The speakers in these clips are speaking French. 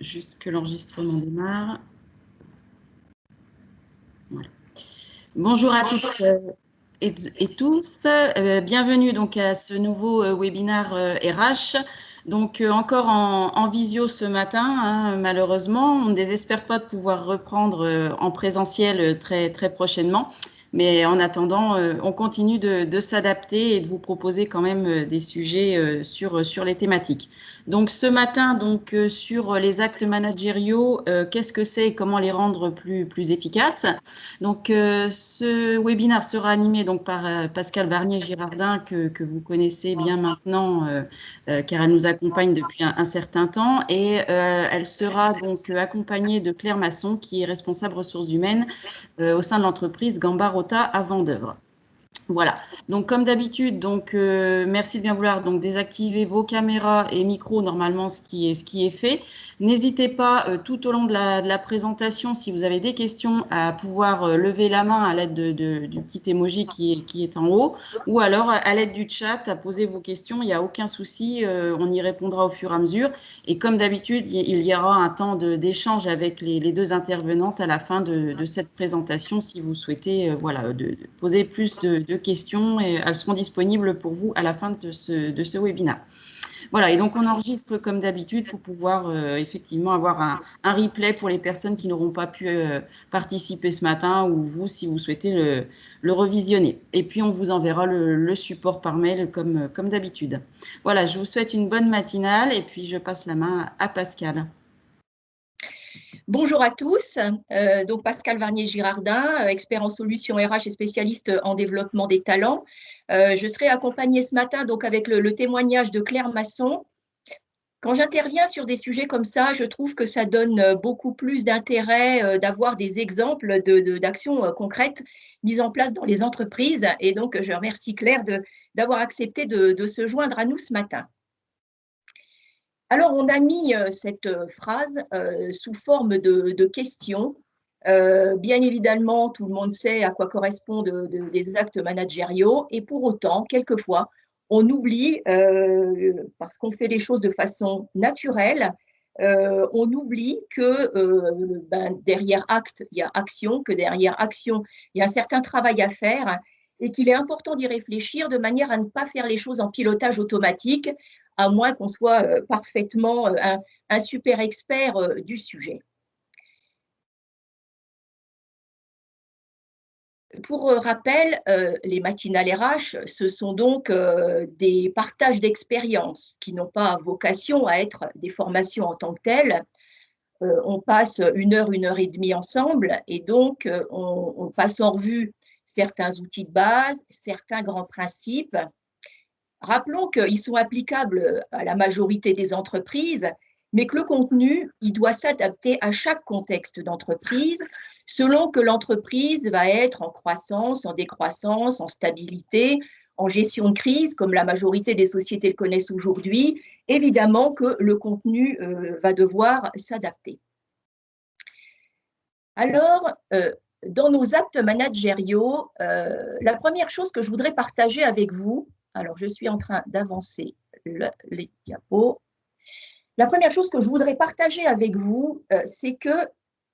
juste que l'enregistrement démarre. Voilà. Bonjour à tous et tous. Bienvenue donc à ce nouveau webinaire RH. Donc encore en visio ce matin, hein, malheureusement. On ne désespère pas de pouvoir reprendre en présentiel très prochainement. Mais en attendant, on continue de s'adapter et de vous proposer quand même des sujets sur les thématiques. Donc ce matin, donc sur les actes managériaux, qu'est-ce que c'est et comment les rendre plus efficaces. Donc ce webinaire sera animé donc par Pascale Varnier-Girardin que vous connaissez bien maintenant car elle nous accompagne depuis un certain temps et elle sera donc accompagnée de Claire Masson qui est responsable ressources humaines au sein de l'entreprise Gamba-Rota à Vendeuvre. Voilà, donc comme d'habitude, donc merci de bien vouloir donc désactiver vos caméras et micros normalement ce qui est fait. N'hésitez pas tout au long de la présentation, si vous avez des questions, à pouvoir lever la main à l'aide du petit emoji qui est en haut, ou alors à l'aide du chat à poser vos questions. Il n'y a aucun souci, on y répondra au fur et à mesure. Et comme d'habitude, il y aura un temps d'échange avec les deux intervenantes à la fin de cette présentation, si vous souhaitez voilà, de poser plus de questions, et elles seront disponibles pour vous à la fin de ce webinaire. Voilà, et donc on enregistre comme d'habitude pour pouvoir effectivement avoir un replay pour les personnes qui n'auront pas pu participer ce matin, ou vous, si vous souhaitez le revisionner. Et puis on vous enverra le support par mail comme d'habitude. Voilà, je vous souhaite une bonne matinale et puis je passe la main à Pascale. Bonjour à tous, donc Pascale Varnier-Girardin, expert en solutions RH et spécialiste en développement des talents. Je serai accompagnée ce matin donc avec le témoignage de Claire Masson. Quand j'interviens sur des sujets comme ça, je trouve que ça donne beaucoup plus d'intérêt d'avoir des exemples d'actions concrètes mises en place dans les entreprises. Et donc, je remercie Claire d'avoir accepté de se joindre à nous ce matin. Alors, on a mis cette phrase sous forme de question. Bien évidemment, tout le monde sait à quoi correspondent des actes managériaux, et pour autant, quelquefois, on oublie, parce qu'on fait les choses de façon naturelle, on oublie que derrière acte, il y a action, que derrière action, il y a un certain travail à faire, et qu'il est important d'y réfléchir de manière à ne pas faire les choses en pilotage automatique, à moins qu'on soit parfaitement un super expert du sujet. Pour rappel, les matinales RH, ce sont donc des partages d'expériences qui n'ont pas vocation à être des formations en tant que telles. On passe 1 heure et demie ensemble, et donc on passe en revue certains outils de base, certains grands principes. Rappelons qu'ils sont applicables à la majorité des entreprises, mais que le contenu, il doit s'adapter à chaque contexte d'entreprise, selon que l'entreprise va être en croissance, en décroissance, en stabilité, en gestion de crise, comme la majorité des sociétés le connaissent aujourd'hui. Évidemment que le contenu va devoir s'adapter. Alors, dans nos actes managériaux, la première chose que je voudrais partager avec vous, alors je suis en train d'avancer les diapos. La première chose que je voudrais partager avec vous, c'est que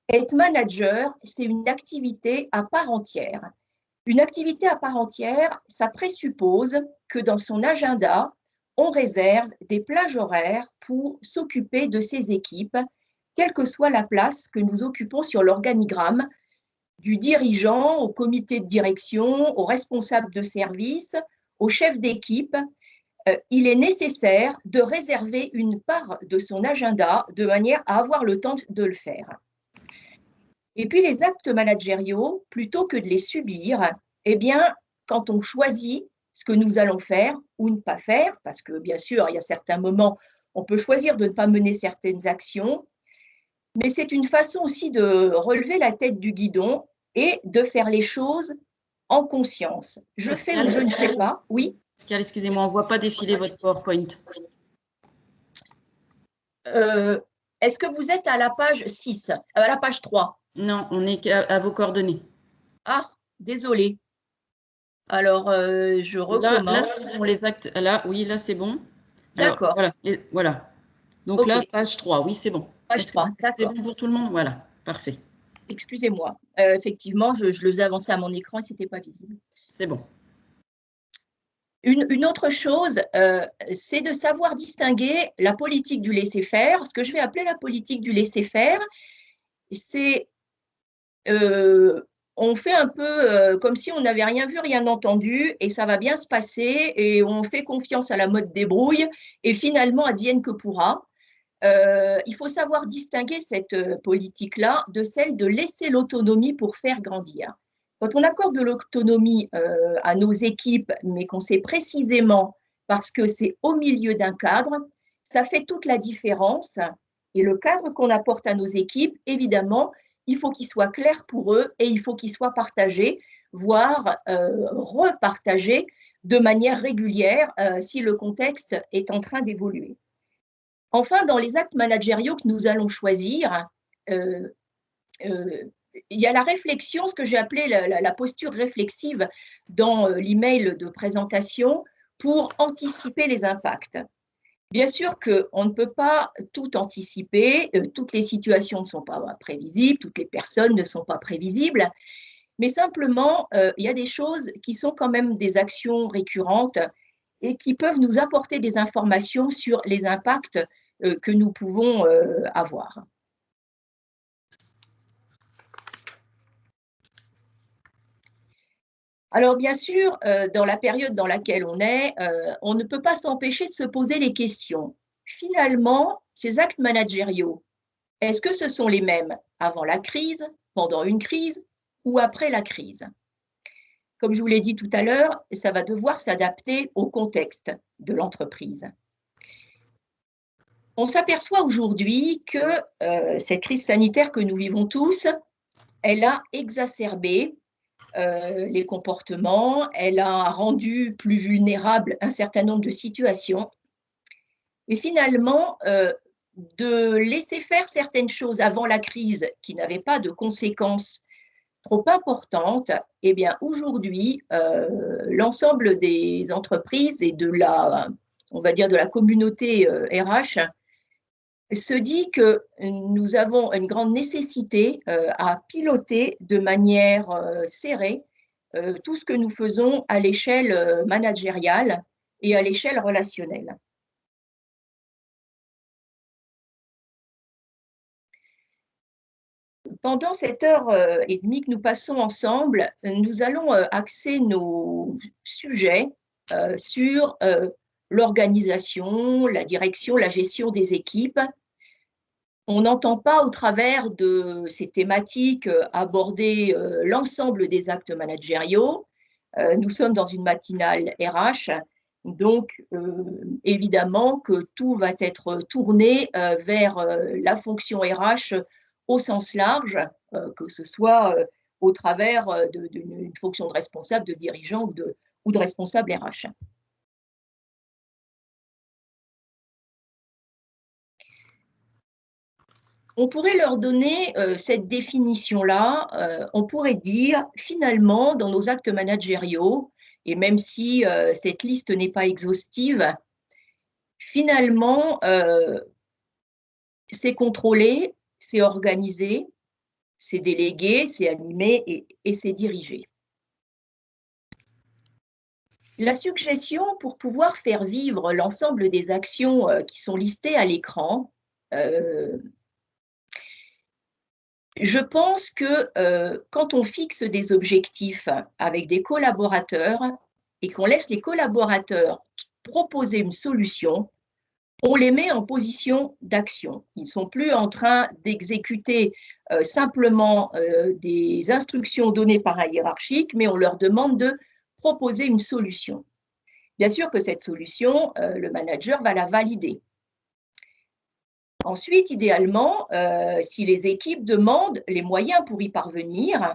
être manager, c'est une activité à part entière. Une activité à part entière, ça présuppose que dans son agenda, on réserve des plages horaires pour s'occuper de ses équipes, quelle que soit la place que nous occupons sur l'organigramme, du dirigeant au comité de direction, au responsable de service, au chef d'équipe. Il est nécessaire de réserver une part de son agenda de manière à avoir le temps de le faire. Et puis les actes managériaux, plutôt que de les subir, eh bien, quand on choisit ce que nous allons faire ou ne pas faire, parce que bien sûr, il y a certains moments, on peut choisir de ne pas mener certaines actions, mais c'est une façon aussi de relever la tête du guidon et de faire les choses en conscience. Je fais ou je ne fais pas, oui. Pascal, excusez-moi, on ne voit pas défiler votre PowerPoint. Est-ce que vous êtes à la page 6, à la page 3? Non, on est à vos coordonnées. Ah, désolé. Alors, je recommence. Là, ce sont les actes. Là, oui, là, c'est bon. D'accord. Voilà. Donc Okay. là, page 3, oui, c'est bon. Page 3, C'est d'accord. bon pour tout le monde? Voilà, parfait. Excusez-moi. Effectivement, je le faisais avancer à mon écran et ce n'était pas visible. C'est bon. Une autre chose, c'est de savoir distinguer la politique du laisser-faire. Ce que je vais appeler la politique du laisser-faire, c'est on fait un peu comme si on n'avait rien vu, rien entendu, et ça va bien se passer, et on fait confiance à la mode débrouille, et finalement, advienne que pourra. Il faut savoir distinguer cette politique-là de celle de laisser l'autonomie pour faire grandir. Quand on accorde de l'autonomie à nos équipes, mais qu'on sait précisément parce que c'est au milieu d'un cadre, ça fait toute la différence. Et le cadre qu'on apporte à nos équipes, évidemment, il faut qu'il soit clair pour eux et il faut qu'il soit partagé, voire repartagé de manière régulière si le contexte est en train d'évoluer. Enfin, dans les actes managériaux que nous allons choisir, il y a la réflexion, ce que j'ai appelé la posture réflexive dans l'email de présentation pour anticiper les impacts. Bien sûr qu'on ne peut pas tout anticiper, toutes les situations ne sont pas prévisibles, toutes les personnes ne sont pas prévisibles, mais simplement, il y a des choses qui sont quand même des actions récurrentes et qui peuvent nous apporter des informations sur les impacts que nous pouvons avoir. Alors bien sûr, dans la période dans laquelle on ne peut pas s'empêcher de se poser les questions. Finalement, ces actes managériaux, est-ce que ce sont les mêmes avant la crise, pendant une crise ou après la crise? Comme je vous l'ai dit tout à l'heure, ça va devoir s'adapter au contexte de l'entreprise. On s'aperçoit aujourd'hui que cette crise sanitaire que nous vivons tous, elle a exacerbé les comportements, elle a rendu plus vulnérables un certain nombre de situations. Et finalement, de laisser faire certaines choses avant la crise qui n'avaient pas de conséquences trop importantes, eh bien aujourd'hui, l'ensemble des entreprises et de la, on va dire, de la communauté RH se dit que nous avons une grande nécessité à piloter de manière serrée tout ce que nous faisons à l'échelle managériale et à l'échelle relationnelle. Pendant cette heure et demie que nous passons ensemble, nous allons axer nos sujets sur l'organisation, la direction, la gestion des équipes. On n'entend pas au travers de ces thématiques aborder l'ensemble des actes managériaux. Nous sommes dans une matinale RH, donc évidemment que tout va être tourné vers la fonction RH au sens large, que ce soit au travers d'une fonction de responsable, de dirigeant ou de responsable RH. On pourrait leur donner cette définition-là. On pourrait dire, finalement, dans nos actes managériaux, et même si cette liste n'est pas exhaustive, finalement, c'est contrôlé, c'est organisé, c'est délégué, c'est animé et c'est dirigé. La suggestion pour pouvoir faire vivre l'ensemble des actions qui sont listées à l'écran, je pense que quand on fixe des objectifs avec des collaborateurs et qu'on laisse les collaborateurs proposer une solution, on les met en position d'action. Ils ne sont plus en train d'exécuter simplement des instructions données par un hiérarchique, mais on leur demande de proposer une solution. Bien sûr que cette solution, le manager va la valider. Ensuite, idéalement, si les équipes demandent les moyens pour y parvenir,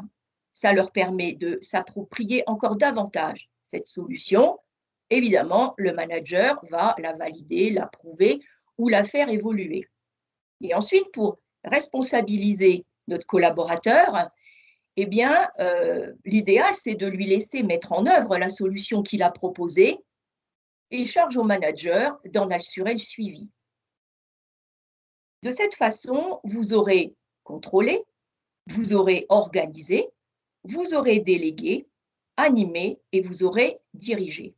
ça leur permet de s'approprier encore davantage cette solution. Évidemment, le manager va la valider, l'approuver ou la faire évoluer. Et ensuite, pour responsabiliser notre collaborateur, eh bien, l'idéal, c'est de lui laisser mettre en œuvre la solution qu'il a proposée et charge au manager d'en assurer le suivi. De cette façon, vous aurez contrôlé, vous aurez organisé, vous aurez délégué, animé et vous aurez dirigé.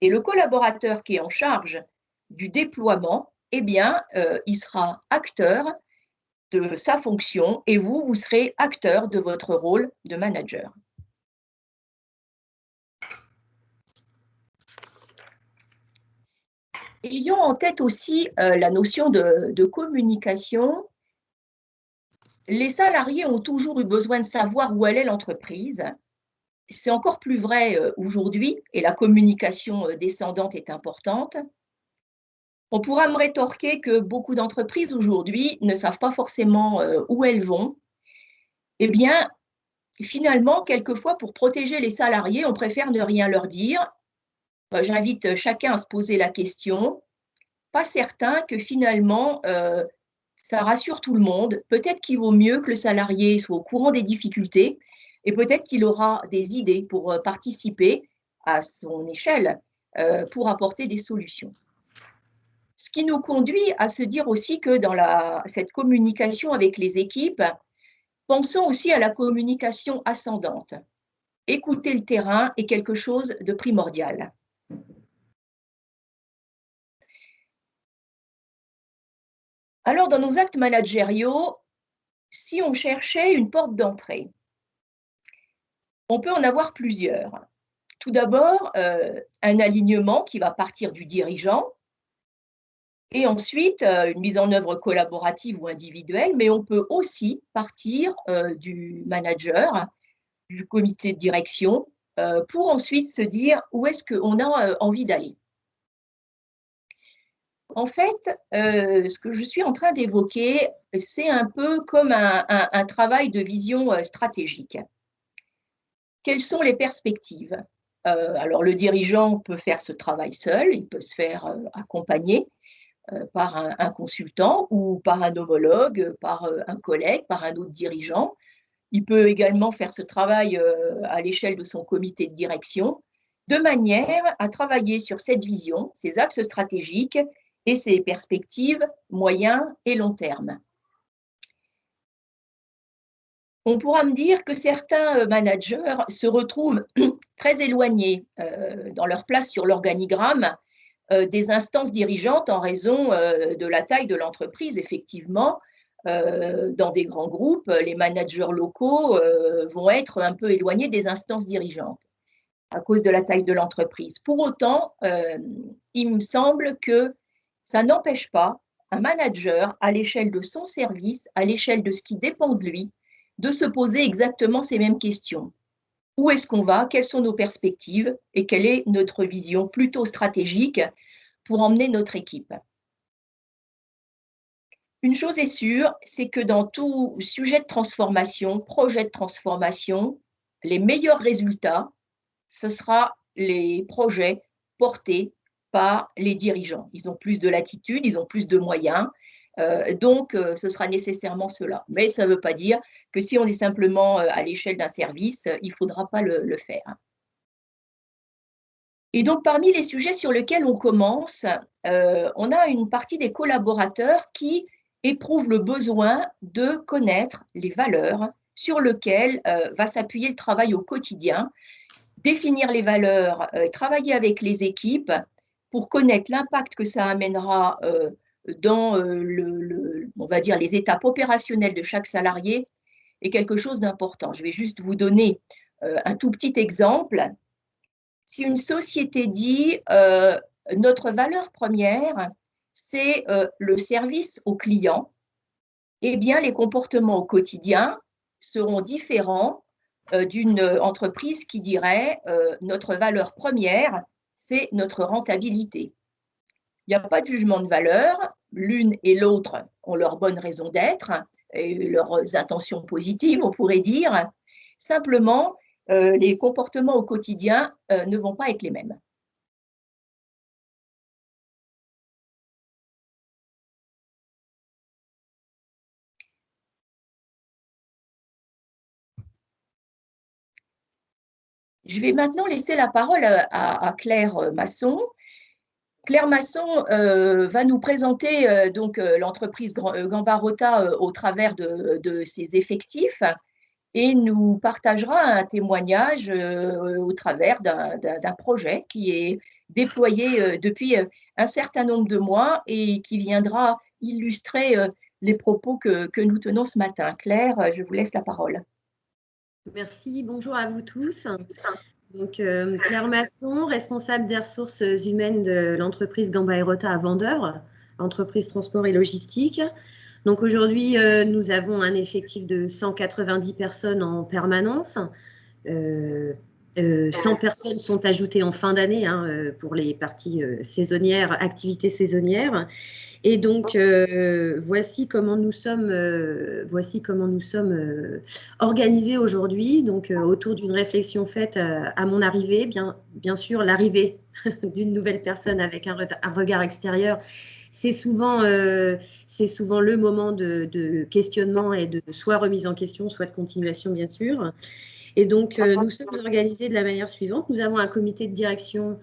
Et le collaborateur qui est en charge du déploiement, eh bien, il sera acteur de sa fonction et vous serez acteur de votre rôle de manager. Ayons en tête aussi la notion de communication. Les salariés ont toujours eu besoin de savoir où allait l'entreprise. C'est encore plus vrai aujourd'hui et la communication descendante est importante. On pourra me rétorquer que beaucoup d'entreprises aujourd'hui ne savent pas forcément où elles vont. Eh bien, finalement, quelquefois, pour protéger les salariés, on préfère ne rien leur dire. J'invite chacun à se poser la question. Pas certain que finalement, ça rassure tout le monde. Peut-être qu'il vaut mieux que le salarié soit au courant des difficultés et peut-être qu'il aura des idées pour participer à son échelle pour apporter des solutions. Ce qui nous conduit à se dire aussi que dans cette communication avec les équipes, pensons aussi à la communication ascendante. Écouter le terrain est quelque chose de primordial. Alors, dans nos actes managériaux, si on cherchait une porte d'entrée, on peut en avoir plusieurs. Tout d'abord, un alignement qui va partir du dirigeant et ensuite une mise en œuvre collaborative ou individuelle, mais on peut aussi partir du manager, du comité de direction, pour ensuite se dire où est-ce qu'on a envie d'aller. En fait, ce que je suis en train d'évoquer, c'est un peu comme un travail de vision stratégique. Quelles sont les perspectives? Alors, le dirigeant peut faire ce travail seul, il peut se faire accompagner par un consultant ou par un homologue, par un collègue, par un autre dirigeant. Il peut également faire ce travail à l'échelle de son comité de direction, de manière à travailler sur cette vision, ces axes stratégiques et ses perspectives moyen et long terme. On pourra me dire que certains managers se retrouvent très éloignés dans leur place sur l'organigramme des instances dirigeantes en raison de la taille de l'entreprise. Effectivement, dans des grands groupes, les managers locaux vont être un peu éloignés des instances dirigeantes à cause de la taille de l'entreprise. Pour autant, il me semble que ça n'empêche pas un manager, à l'échelle de son service, à l'échelle de ce qui dépend de lui, de se poser exactement ces mêmes questions. Où est-ce qu'on va? Quelles sont nos perspectives? Et quelle est notre vision plutôt stratégique pour emmener notre équipe? Une chose est sûre, c'est que dans tout sujet de transformation, projet de transformation, les meilleurs résultats, ce sera les projets portés par les dirigeants. Ils ont plus de latitude, ils ont plus de moyens, donc ce sera nécessairement cela. Mais ça ne veut pas dire que si on est simplement à l'échelle d'un service, il ne faudra pas le faire. Et donc parmi les sujets sur lesquels on commence, on a une partie des collaborateurs qui éprouvent le besoin de connaître les valeurs sur lesquelles va s'appuyer le travail au quotidien, définir les valeurs, travailler avec les équipes pour connaître l'impact que ça amènera dans on va dire, les étapes opérationnelles de chaque salarié est quelque chose d'important. Je vais juste vous donner un tout petit exemple. Si une société dit notre valeur première, c'est le service au client, eh bien, les comportements au quotidien seront différents d'une entreprise qui dirait notre valeur première, c'est notre rentabilité. Il n'y a pas de jugement de valeur, l'une et l'autre ont leurs bonnes raisons d'être et leurs intentions positives, on pourrait dire. Simplement, les comportements au quotidien ne vont pas être les mêmes. Je vais maintenant laisser la parole à Claire Masson Claire Masson va nous présenter donc l'entreprise Gamba-Rota au travers de ses effectifs et nous partagera un témoignage au travers d'un projet qui est déployé depuis un certain nombre de mois et qui viendra illustrer les propos que nous tenons ce matin. Claire, je vous laisse la parole. Merci, bonjour à vous tous. Donc, Claire Masson, responsable des ressources humaines de l'entreprise Gamba Rota à Vendeuvre, entreprise transport et logistique. Donc aujourd'hui, nous avons un effectif de 190 personnes en permanence. 100 personnes sont ajoutées en fin d'année pour les parties saisonnières, activités saisonnières. Et donc, voici comment nous sommes organisés aujourd'hui. Donc, autour d'une réflexion faite à mon arrivée, bien sûr, l'arrivée d'une nouvelle personne avec un regard extérieur, c'est souvent le moment de questionnement et de soit remise en question, soit de continuation, bien sûr. Et donc, nous sommes organisés de la manière suivante. Nous avons un comité de direction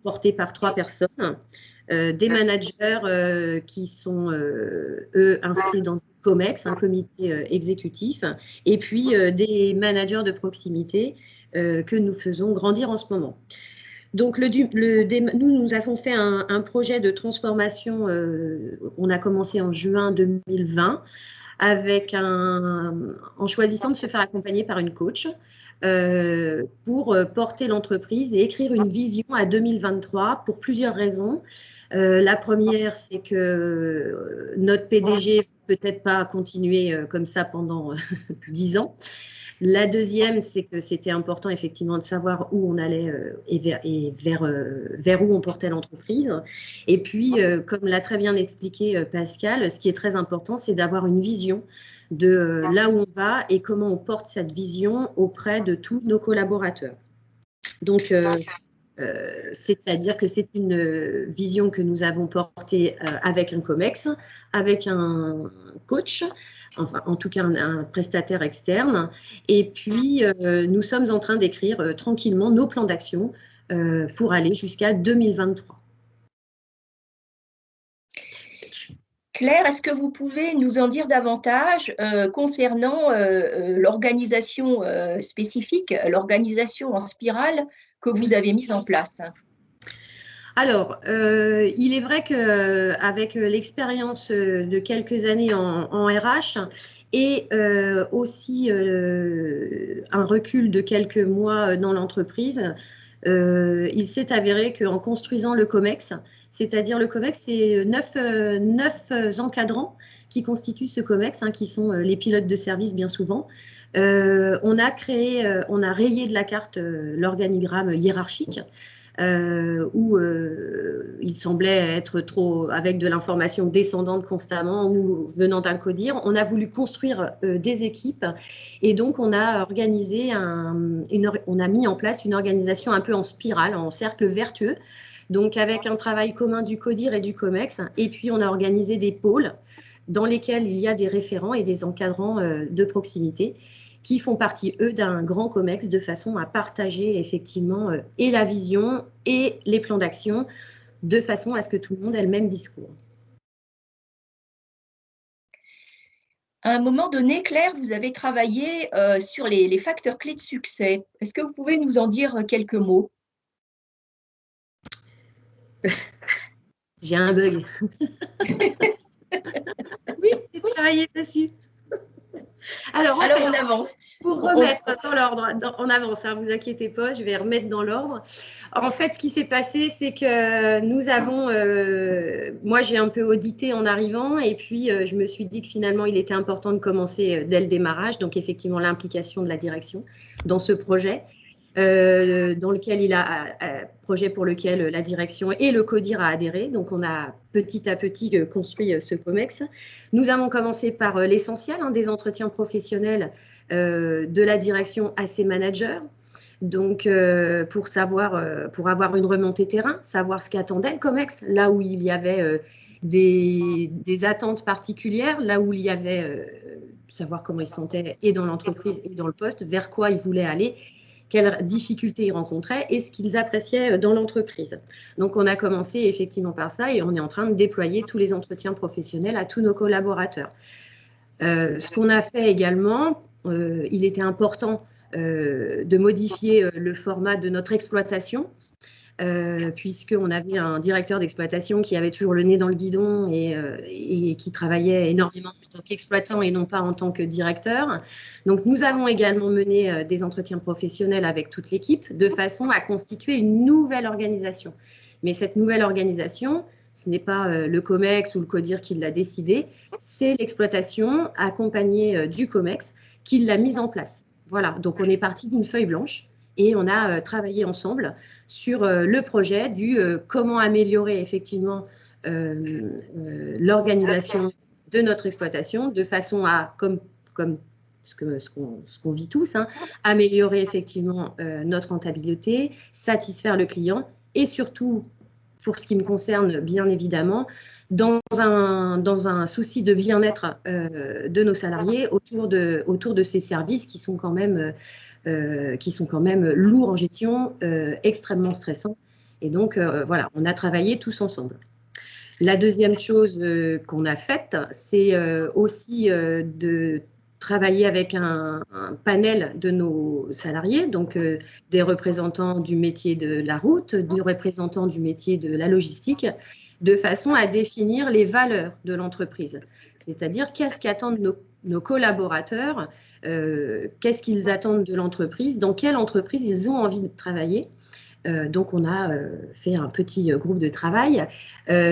porté par 3 personnes. Des managers qui sont, eux, inscrits dans un COMEX, un comité exécutif, et puis des managers de proximité que nous faisons grandir en ce moment. Donc, nous avons fait un projet de transformation, on a commencé en juin 2020, en choisissant de se faire accompagner par une coach pour porter l'entreprise et écrire une vision à 2023 pour plusieurs raisons. La première, c'est que notre PDG peut-être pas continuer comme ça pendant 10 ans. La deuxième, c'est que c'était important effectivement de savoir où on allait et vers où on portait l'entreprise. Et puis, comme l'a très bien expliqué Pascal, ce qui est très important, c'est d'avoir une vision de là où on va et comment on porte cette vision auprès de tous nos collaborateurs. Donc, c'est-à-dire que c'est une vision que nous avons portée avec un COMEX, avec un coach, enfin en tout cas un prestataire externe. Et puis, nous sommes en train d'écrire tranquillement nos plans d'action pour aller jusqu'à 2023. Claire, est-ce que vous pouvez nous en dire davantage concernant l'organisation spécifique, l'organisation en spirale que vous avez mise en place? Alors, il est vrai qu'avec l'expérience de quelques années en RH et aussi un recul de quelques mois dans l'entreprise, il s'est avéré qu'en construisant le COMEX, c'est-à-dire le COMEX, c'est 9 encadrants qui constituent ce COMEX, qui sont les pilotes de service bien souvent. On a rayé de la carte l'organigramme hiérarchique. Où il semblait être trop avec de l'information descendante constamment ou venant d'un codir. On a voulu construire des équipes et donc on a organisé on a mis en place une organisation un peu en spirale, en cercle vertueux, donc avec un travail commun du codir et du COMEX, et puis on a organisé des pôles dans lesquels il y a des référents et des encadrants de proximité qui font partie, eux, d'un grand COMEX de façon à partager effectivement et la vision et les plans d'action de façon à ce que tout le monde ait le même discours. À un moment donné, Claire, vous avez travaillé sur les facteurs clés de succès. Est-ce que vous pouvez nous en dire quelques mots? J'ai un bug. Oui, j'ai travaillé dessus. Alors on avance. Pour remettre dans l'ordre, on avance, vous inquiétez pas, je vais remettre dans l'ordre. En fait, ce qui s'est passé, c'est que nous avons, moi j'ai un peu audité en arrivant et puis je me suis dit que finalement il était important de commencer dès le démarrage, donc effectivement l'implication de la direction dans ce projet. Dans lequel projet pour lequel la direction et le CODIR a adhéré. Donc, on a petit à petit construit ce COMEX. Nous avons commencé par l'essentiel des entretiens professionnels de la direction à ses managers. Donc, pour avoir une remontée terrain, savoir ce qu'attendait le COMEX, là où il y avait des attentes particulières, là où il y avait savoir comment ils se sentaient et dans l'entreprise et dans le poste, vers quoi ils voulaient aller. quelles difficultés ils rencontraient et ce qu'ils appréciaient dans l'entreprise. Donc, on a commencé effectivement par ça et on est en train de déployer tous les entretiens professionnels à tous nos collaborateurs. Ce qu'on a fait également, il était important de modifier le format de notre exploitation, puisqu'on avait un directeur d'exploitation qui avait toujours le nez dans le guidon et qui travaillait énormément en tant qu'exploitant et non pas en tant que directeur. Donc, nous avons également mené des entretiens professionnels avec toute l'équipe de façon à constituer une nouvelle organisation. Mais cette nouvelle organisation, ce n'est pas le COMEX ou le CODIR qui l'a décidé, c'est l'exploitation accompagnée du COMEX qui l'a mise en place. Voilà, donc on est parti d'une feuille blanche et on a travaillé ensemble sur le projet du comment améliorer effectivement l'organisation de notre exploitation de façon à, comme ce qu'on vit tous, hein, améliorer effectivement notre rentabilité, satisfaire le client et surtout, pour ce qui me concerne bien évidemment, dans un souci de bien-être de nos salariés autour de ces services qui sont quand même lourds en gestion, extrêmement stressants. Et donc, voilà, on a travaillé tous ensemble. La deuxième chose qu'on a faite, c'est aussi de travailler avec un panel de nos salariés, donc des représentants du métier de la route, des représentants du métier de la logistique, de façon à définir les valeurs de l'entreprise. C'est-à-dire qu'est-ce qu'attendent nos collaborateurs, qu'est-ce qu'ils attendent de l'entreprise, dans quelle entreprise ils ont envie de travailler. Donc, on a fait un petit groupe de travail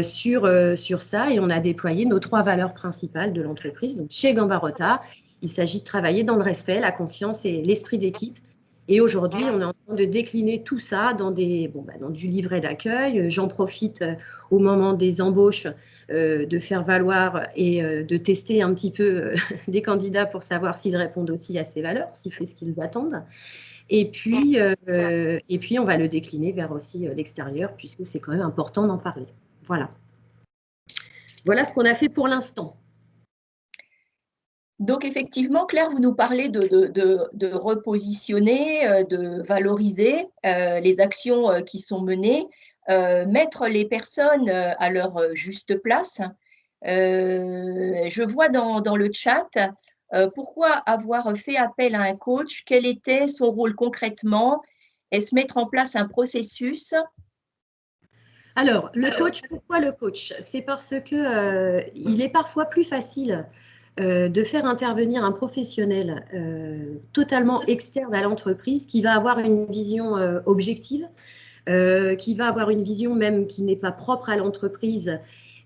sur ça et on a déployé nos 3 valeurs principales de l'entreprise. Donc, chez Gambarota, il s'agit de travailler dans le respect, la confiance et l'esprit d'équipe. Et aujourd'hui, on est en train de décliner tout ça dans du livret d'accueil. J'en profite au moment des embauches de faire valoir et de tester un petit peu des candidats pour savoir s'ils répondent aussi à ces valeurs, si c'est ce qu'ils attendent. Et puis, on va le décliner vers aussi l'extérieur, puisque c'est quand même important d'en parler. Voilà. Voilà ce qu'on a fait pour l'instant. Donc, effectivement, Claire, vous nous parlez de repositionner, de valoriser les actions qui sont menées, mettre les personnes à leur juste place. Je vois dans le chat, pourquoi avoir fait appel à un coach? Quel était son rôle concrètement? Est-ce mettre en place un processus? Alors, le coach, pourquoi le coach? C'est parce que il est parfois plus facile de faire intervenir un professionnel totalement externe à l'entreprise qui va avoir une vision objective, qui va avoir une vision même qui n'est pas propre à l'entreprise,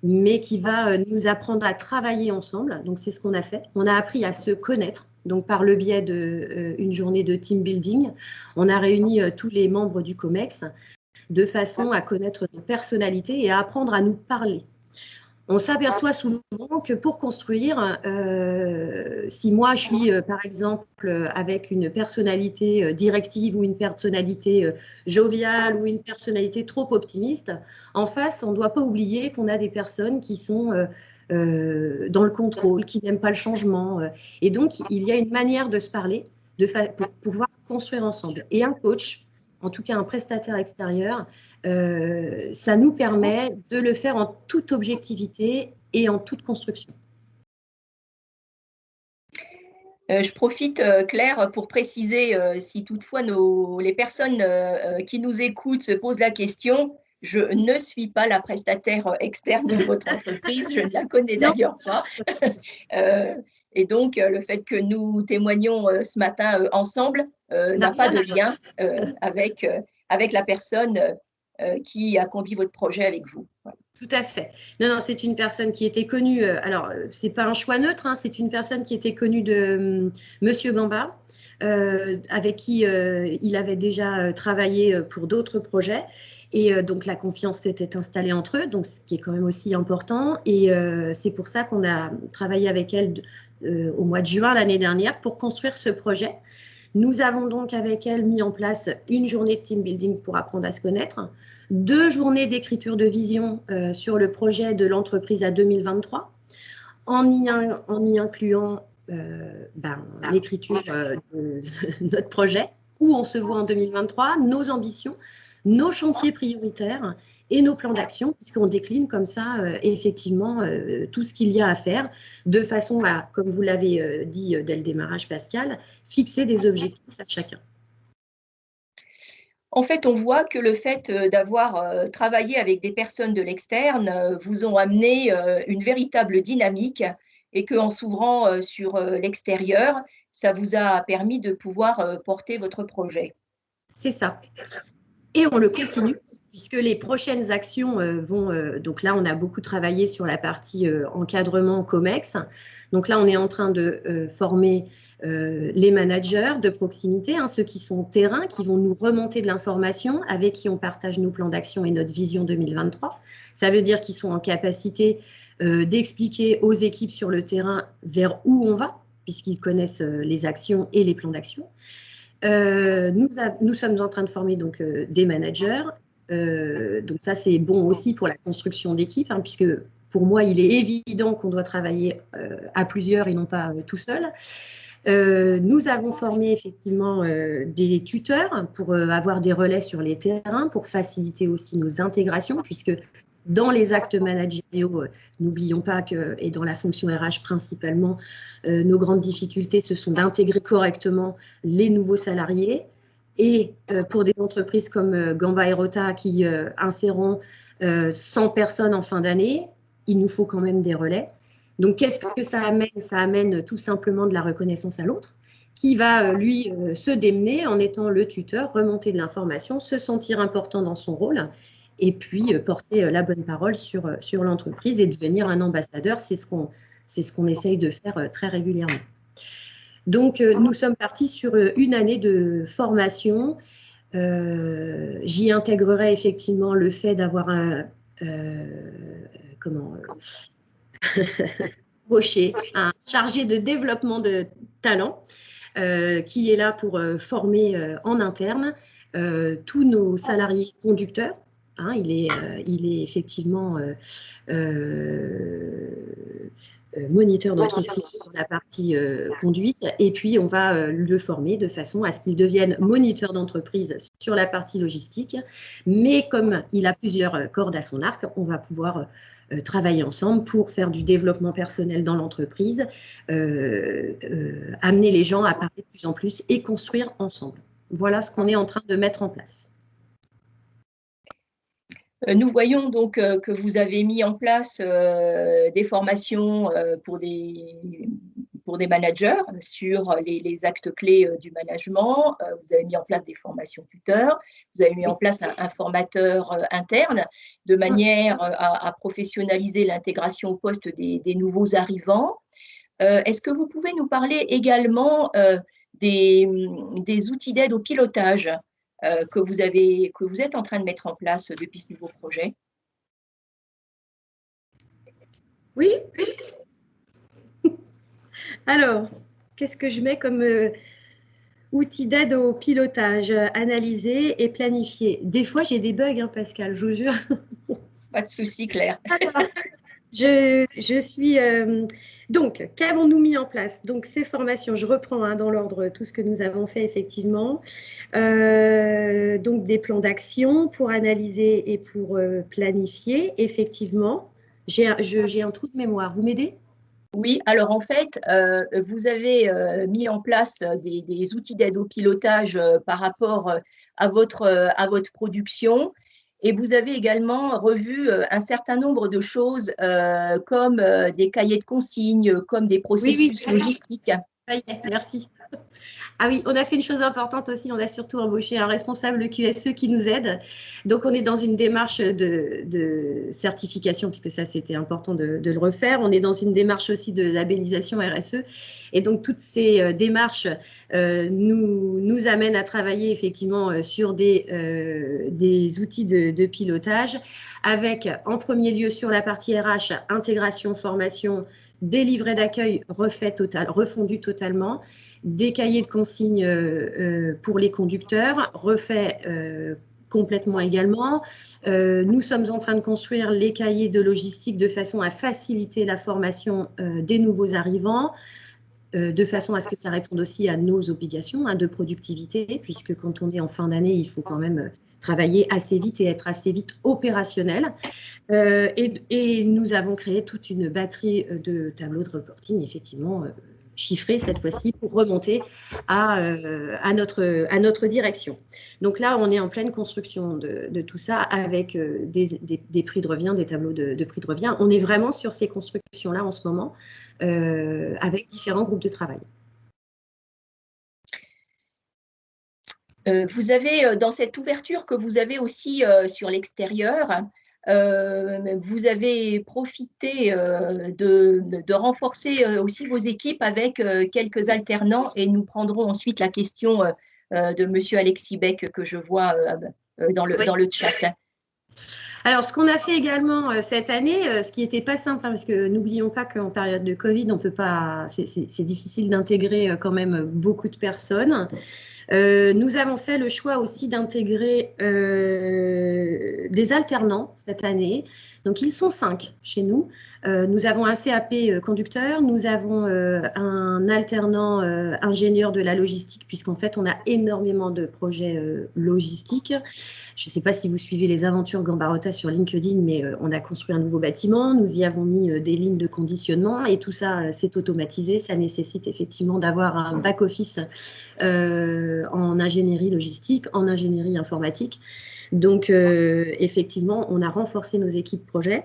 mais qui va nous apprendre à travailler ensemble. Donc, c'est ce qu'on a fait. On a appris à se connaître. Donc, par le biais d'une journée de team building, on a réuni tous les membres du COMEX de façon à connaître nos personnalités et à apprendre à nous parler. On s'aperçoit souvent que pour construire, si moi je suis par exemple avec une personnalité directive ou une personnalité joviale ou une personnalité trop optimiste, en face, on ne doit pas oublier qu'on a des personnes qui sont dans le contrôle, qui n'aiment pas le changement. Et donc, il y a une manière de se parler pour pouvoir construire ensemble. Et un coach, en tout cas un prestataire extérieur, ça nous permet de le faire en toute objectivité et en toute construction. Je profite, Claire, pour préciser, si toutefois les personnes qui nous écoutent se posent la question, je ne suis pas la prestataire externe de votre entreprise, je ne la connais d'ailleurs pas. Et donc, le fait que nous témoignons ce matin ensemble n'a pas de lien avec la personne qui a conduit votre projet avec vous. Voilà. Tout à fait. Non, c'est une personne qui était connue, alors c'est pas un choix neutre, hein, c'est une personne qui était connue de Monsieur Gamba, avec qui il avait déjà travaillé pour d'autres projets. Et donc, la confiance s'était installée entre eux, donc ce qui est quand même aussi important. Et c'est pour ça qu'on a travaillé avec elle au mois de juin l'année dernière pour construire ce projet. Nous avons donc avec elle mis en place une journée de team building pour apprendre à se connaître, 2 journées d'écriture de vision sur le projet de l'entreprise à 2023, en y incluant l'écriture de notre projet, où on se voit en 2023, nos ambitions, nos chantiers prioritaires et nos plans d'action, puisqu'on décline comme ça effectivement tout ce qu'il y a à faire, de façon à, comme vous l'avez dit dès le démarrage Pascal, fixer des objectifs à chacun. En fait, on voit que le fait d'avoir travaillé avec des personnes de l'externe vous ont amené une véritable dynamique et qu'en s'ouvrant sur l'extérieur, ça vous a permis de pouvoir porter votre projet. C'est ça. Et on le continue, puisque les prochaines actions vont… donc là, on a beaucoup travaillé sur la partie encadrement COMEX. Donc là, on est en train de former les managers de proximité, hein, ceux qui sont terrain, qui vont nous remonter de l'information, avec qui on partage nos plans d'action et notre vision 2023. Ça veut dire qu'ils sont en capacité d'expliquer aux équipes sur le terrain vers où on va, puisqu'ils connaissent les actions et les plans d'action. Nous sommes en train de former donc, des managers. Donc ça, c'est bon aussi pour la construction d'équipe, hein, puisque pour moi, il est évident qu'on doit travailler à plusieurs et non pas tout seul. Nous avons formé effectivement des tuteurs pour avoir des relais sur les terrains, pour faciliter aussi nos intégrations, puisque dans les actes managériaux, n'oublions pas que, et dans la fonction RH principalement, nos grandes difficultés, ce sont d'intégrer correctement les nouveaux salariés. Et pour des entreprises comme Gamba et Rota qui inséreront 100 personnes en fin d'année, il nous faut quand même des relais. Donc, qu'est-ce que ça amène? Ça amène tout simplement de la reconnaissance à l'autre, qui va, lui, se démener en étant le tuteur, remonter de l'information, se sentir important dans son rôle, et puis porter la bonne parole sur l'entreprise et devenir un ambassadeur. C'est ce qu'on essaye de faire très régulièrement. Donc, nous sommes partis sur une année de formation. J'y intégrerai effectivement le fait d'avoir embauché un chargé de développement de talent qui est là pour former en interne tous nos salariés conducteurs. Hein, il est effectivement moniteur d'entreprise sur la partie conduite, et puis on va le former de façon à ce qu'il devienne moniteur d'entreprise sur la partie logistique. Mais comme il a plusieurs cordes à son arc, on va pouvoir travailler ensemble pour faire du développement personnel dans l'entreprise, amener les gens à parler de plus en plus et construire ensemble. Voilà ce qu'on est en train de mettre en place. Nous voyons donc que vous avez mis en place des formations pour des managers sur les actes clés du management. Vous avez mis en place des formations tuteurs. Vous avez mis en place un formateur interne de manière à professionnaliser l'intégration au poste des nouveaux arrivants. Est-ce que vous pouvez nous parler également des outils d'aide au pilotage que vous êtes en train de mettre en place depuis ce nouveau projet? Oui. Alors, qu'est-ce que je mets comme outil d'aide au pilotage? Analyser et planifier. Des fois, j'ai des bugs, hein, Pascal, je vous jure. Pas de souci, Claire. Alors, je suis… donc, qu'avons-nous mis en place? Donc, ces formations, je reprends hein, dans l'ordre tout ce que nous avons fait effectivement. Donc, des plans d'action pour analyser et pour planifier. Effectivement, j'ai un trou de mémoire. Vous m'aidez? Oui, alors en fait, vous avez mis en place des outils d'aide au pilotage par rapport à votre production. Et vous avez également revu un certain nombre de choses comme des cahiers de consignes, comme des processus logistiques. Ça y est, merci. Ah oui, on a fait une chose importante aussi, on a surtout embauché un responsable QSE qui nous aide. Donc, on est dans une démarche de certification, puisque ça, c'était important de le refaire. On est dans une démarche aussi de labellisation RSE. Et donc, toutes ces démarches nous amènent à travailler effectivement sur des outils de pilotage, avec en premier lieu sur la partie RH, intégration, formation, des livrets d'accueil refondus totalement, des cahiers de consignes pour les conducteurs, refaits complètement également. Nous sommes en train de construire les cahiers de logistique de façon à faciliter la formation des nouveaux arrivants. de façon à ce que ça réponde aussi à nos obligations de productivité, puisque quand on est en fin d'année, il faut quand même travailler assez vite et être assez vite opérationnel. Et nous avons créé toute une batterie de tableaux de reporting, effectivement, chiffrés cette fois-ci, pour remonter à notre direction. Donc là, on est en pleine construction de tout ça avec des prix de revient, des tableaux de prix de revient. On est vraiment sur ces constructions-là en ce moment, avec différents groupes de travail. Vous avez, dans cette ouverture que vous avez aussi sur l'extérieur, vous avez profité de renforcer aussi vos équipes avec quelques alternants, et nous prendrons ensuite la question de Monsieur Alexis Beck que je vois dans le chat. Alors, ce qu'on a fait également cette année, ce qui n'était pas simple, parce que n'oublions pas qu'en période de Covid, on peut pas, c'est difficile d'intégrer quand même beaucoup de personnes. Nous avons fait le choix aussi d'intégrer des alternants cette année. Donc, ils sont 5 chez nous. Nous avons un CAP conducteur, nous avons un alternant ingénieur de la logistique, puisqu'en fait, on a énormément de projets logistiques. Je ne sais pas si vous suivez les aventures Gambarota sur LinkedIn, mais on a construit un nouveau bâtiment, nous y avons mis des lignes de conditionnement et tout ça, c'est automatisé. Ça nécessite effectivement d'avoir un back-office en ingénierie logistique, en ingénierie informatique. Donc, effectivement, on a renforcé nos équipes projets.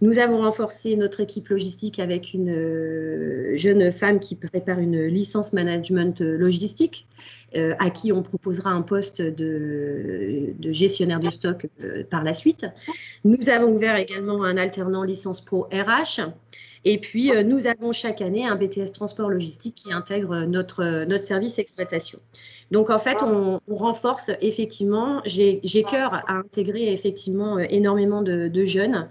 Nous avons renforcé notre équipe logistique avec une jeune femme qui prépare une licence management logistique, à qui on proposera un poste de gestionnaire de stock par la suite. Nous avons ouvert également un alternant licence pro RH. Et puis, nous avons chaque année un BTS transport logistique qui intègre notre service exploitation. Donc, en fait, on renforce effectivement, j'ai cœur à intégrer effectivement énormément de jeunes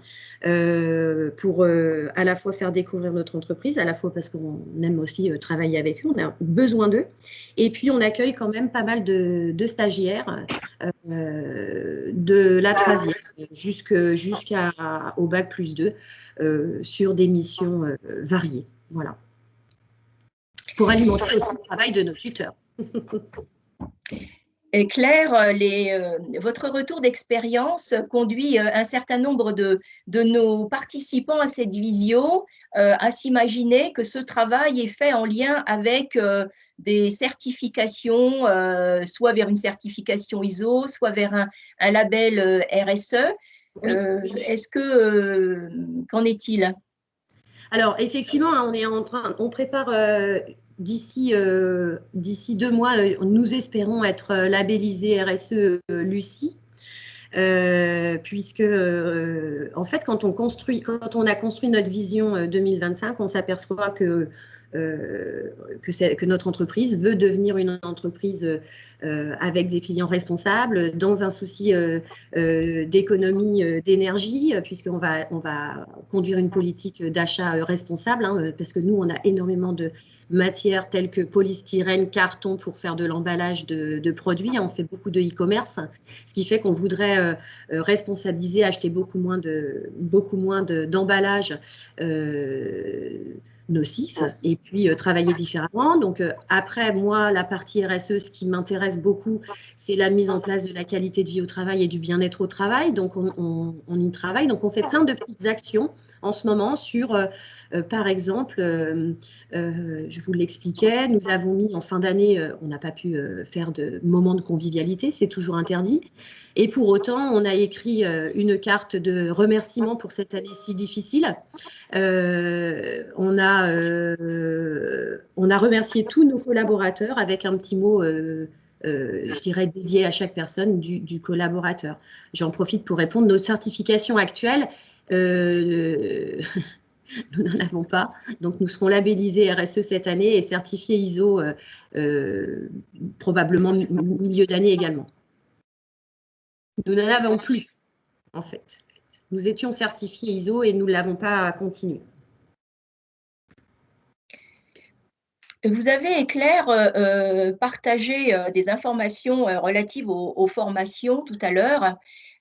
pour à la fois faire découvrir notre entreprise, à la fois parce qu'on aime aussi travailler avec eux, on a besoin d'eux. Et puis, on accueille quand même pas mal de stagiaires de la 3e jusqu'au bac plus 2 sur des missions variées. Voilà. Pour alimenter aussi le travail de nos tuteurs. Et Claire, votre retour d'expérience conduit un certain nombre de nos participants à cette visio à s'imaginer que ce travail est fait en lien avec des certifications, soit vers une certification ISO, soit vers un label RSE. Oui. Est-ce que, qu'en est-il? Alors, effectivement, on prépare d'ici 2 mois, nous espérons être labellisés RSE Lucie. Puisque en fait, quand on a construit notre vision 2025, on s'aperçoit que notre entreprise veut devenir une entreprise avec des clients responsables, dans un souci d'économie d'énergie, puisqu'on va conduire une politique d'achat responsable, parce que nous, on a énormément de matières telles que polystyrène, carton pour faire de l'emballage de produits. On fait beaucoup de e-commerce, ce qui fait qu'on voudrait responsabiliser, acheter beaucoup moins d'emballages nocifs et puis travailler différemment. Donc après, moi, la partie RSE, ce qui m'intéresse beaucoup, c'est la mise en place de la qualité de vie au travail et du bien-être au travail. Donc on y travaille. Donc on fait plein de petites actions en ce moment sur, par exemple, je vous l'expliquais, nous avons mis en fin d'année, on n'a pas pu faire de moments de convivialité, c'est toujours interdit. Et pour autant, on a écrit une carte de remerciement pour cette année si difficile. On a remercié tous nos collaborateurs avec un petit mot, je dirais, dédié à chaque personne du collaborateur. J'en profite pour répondre. Nos certifications actuelles, nous n'en avons pas. Donc, nous serons labellisés RSE cette année et certifiés ISO probablement milieu d'année également. Nous n'en avons plus, en fait. Nous étions certifiés ISO et nous ne l'avons pas continué. Vous avez, Claire, partagé des informations relatives aux formations tout à l'heure.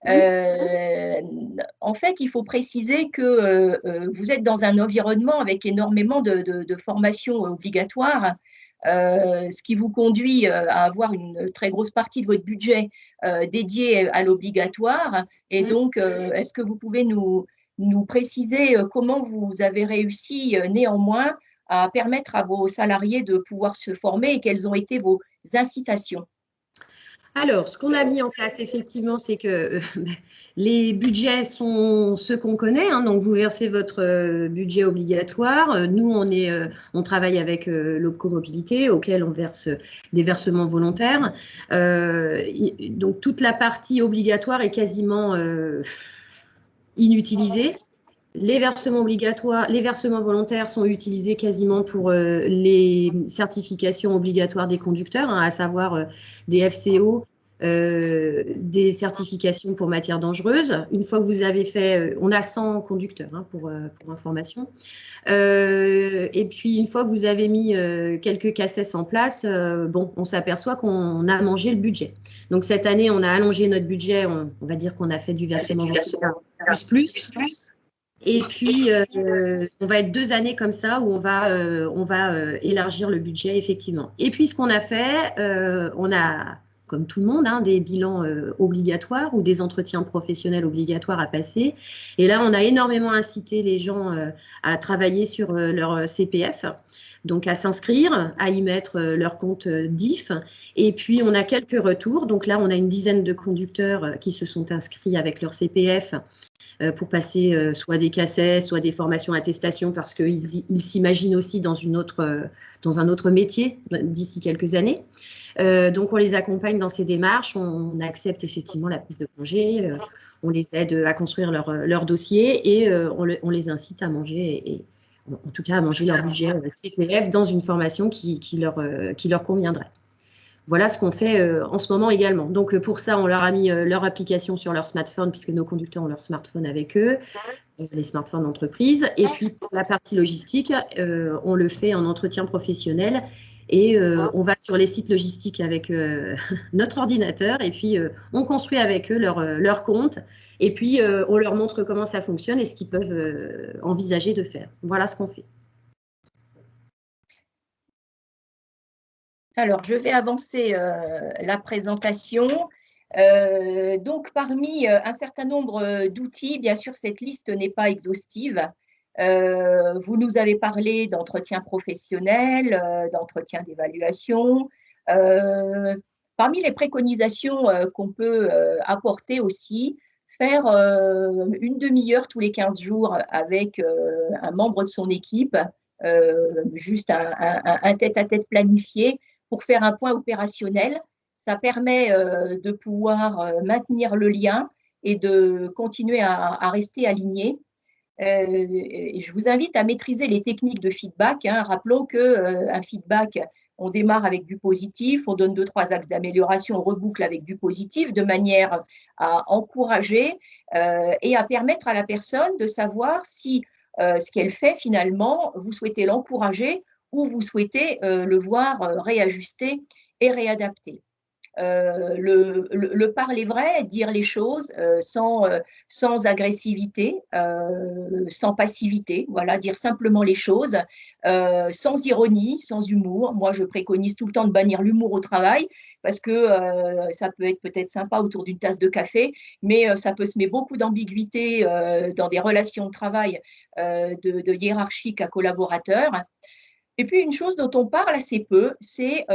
En fait, il faut préciser que vous êtes dans un environnement avec énormément de formations obligatoires, ce qui vous conduit à avoir une très grosse partie de votre budget dédié à l'obligatoire. Et donc, est-ce que vous pouvez nous préciser comment vous avez réussi néanmoins à permettre à vos salariés de pouvoir se former et quelles ont été vos incitations? Alors, ce qu'on a mis en place, effectivement, c'est que les budgets sont ceux qu'on connaît. Hein, donc, vous versez votre budget obligatoire. Nous, on travaille avec l'Opco Mobilité, auquel on verse des versements volontaires. Donc, toute la partie obligatoire est quasiment inutilisée. Les versements obligatoires, les versements volontaires sont utilisés quasiment pour les certifications obligatoires des conducteurs, hein, à savoir des FCO, des certifications pour matières dangereuses. Une fois que vous avez fait, on a 100 conducteurs, hein, pour information. Et puis, une fois que vous avez mis quelques CACES en place, bon, on s'aperçoit qu'on a mangé le budget. Donc, cette année, on a allongé notre budget. On va dire qu'on a fait du versement plus. Et puis, on va être 2 années comme ça où on va élargir le budget, effectivement. Et puis, ce qu'on a fait, on a, comme tout le monde, hein, des bilans obligatoires ou des entretiens professionnels obligatoires à passer. Et là, on a énormément incité les gens à travailler sur leur CPF, donc à s'inscrire, à y mettre leur compte DIF. Et puis, on a quelques retours. Donc là, on a une dizaine de conducteurs qui se sont inscrits avec leur CPF pour passer soit des CACES, soit des formations attestation, parce qu'ils s'imaginent aussi dans un autre métier d'ici quelques années. Donc, on les accompagne dans ces démarches, on accepte effectivement la prise de congé, on les aide à construire leur dossier et on les incite à manger, et en tout cas à manger leur budget CPF dans une formation qui leur conviendrait. Voilà ce qu'on fait en ce moment également. Donc, pour ça, on leur a mis leur application sur leur smartphone, puisque nos conducteurs ont leur smartphone avec eux, les smartphones d'entreprise. Et puis, pour la partie logistique, on le fait en entretien professionnel. Et on va sur les sites logistiques avec notre ordinateur. Et puis, on construit avec eux leur compte. Et puis, on leur montre comment ça fonctionne et ce qu'ils peuvent envisager de faire. Voilà ce qu'on fait. Alors, je vais avancer la présentation. Donc, parmi un certain nombre d'outils, bien sûr, cette liste n'est pas exhaustive. Vous nous avez parlé d'entretien professionnel, d'entretien d'évaluation. Parmi les préconisations qu'on peut apporter aussi, faire une demi-heure tous les 15 jours avec un membre de son équipe, juste un tête-à-tête planifié, pour faire un point opérationnel. Ça permet de pouvoir maintenir le lien et de continuer à rester aligné. Je vous invite à maîtriser les techniques de feedback. Hein. Rappelons qu'un feedback, on démarre avec du positif, on donne 2-3 axes d'amélioration, on reboucle avec du positif de manière à encourager et à permettre à la personne de savoir si ce qu'elle fait finalement, vous souhaitez l'encourager ou vous souhaitez le voir réajuster et réadapter. Le parler vrai, dire les choses sans agressivité, sans passivité, voilà, dire simplement les choses, sans ironie, sans humour. Moi, je préconise tout le temps de bannir l'humour au travail parce que ça peut être peut-être sympa autour d'une tasse de café, mais ça peut semer beaucoup d'ambiguïté dans des relations de travail de hiérarchique à collaborateur. Et puis, une chose dont on parle assez peu, c'est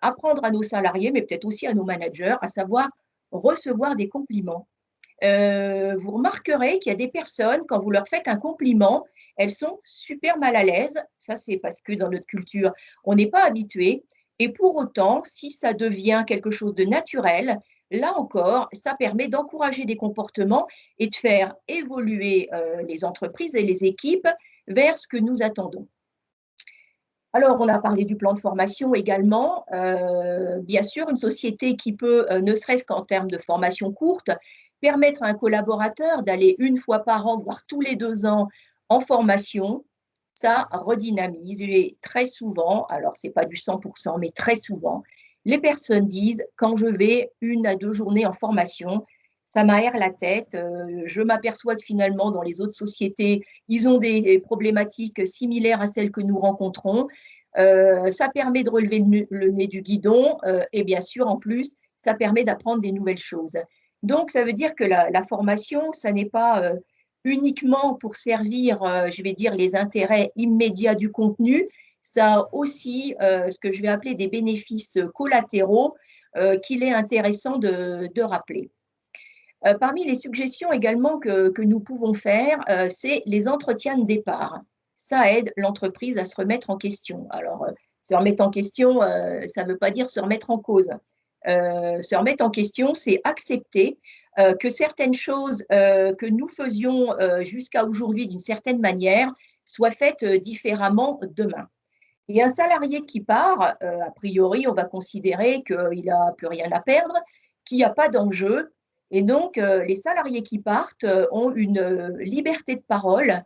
apprendre à nos salariés, mais peut-être aussi à nos managers, à savoir recevoir des compliments. Vous remarquerez qu'il y a des personnes, quand vous leur faites un compliment, elles sont super mal à l'aise. Ça, c'est parce que dans notre culture, on n'est pas habitué. Et pour autant, si ça devient quelque chose de naturel, là encore, ça permet d'encourager des comportements et de faire évoluer les entreprises et les équipes vers ce que nous attendons. Alors, on a parlé du plan de formation également. Bien sûr, une société qui peut, ne serait-ce qu'en termes de formation courte, permettre à un collaborateur d'aller 1 fois par an, voire tous les 2 ans, en formation, ça redynamise. Et très souvent, alors ce n'est pas du 100%, mais très souvent, les personnes disent, quand je vais 1 à 2 journées en formation, ça m'aère la tête. Je m'aperçois que finalement, dans les autres sociétés, ils ont des problématiques similaires à celles que nous rencontrons. Ça permet de relever le nez du guidon et bien sûr, en plus, ça permet d'apprendre des nouvelles choses. Donc, ça veut dire que la formation, ça n'est pas uniquement pour servir, je vais dire, les intérêts immédiats du contenu, ça a aussi ce que je vais appeler des bénéfices collatéraux qu'il est intéressant de rappeler. Parmi les suggestions également que nous pouvons faire, c'est les entretiens de départ. Ça aide l'entreprise à se remettre en question. Alors, se remettre en question, ça ne veut pas dire se remettre en cause. Se remettre en question, c'est accepter que certaines choses que nous faisions jusqu'à aujourd'hui d'une certaine manière soient faites différemment demain. Et un salarié qui part, a priori, on va considérer qu'il n'a plus rien à perdre, qu'il n'y a pas d'enjeu. Et donc, les salariés qui partent ont une liberté de parole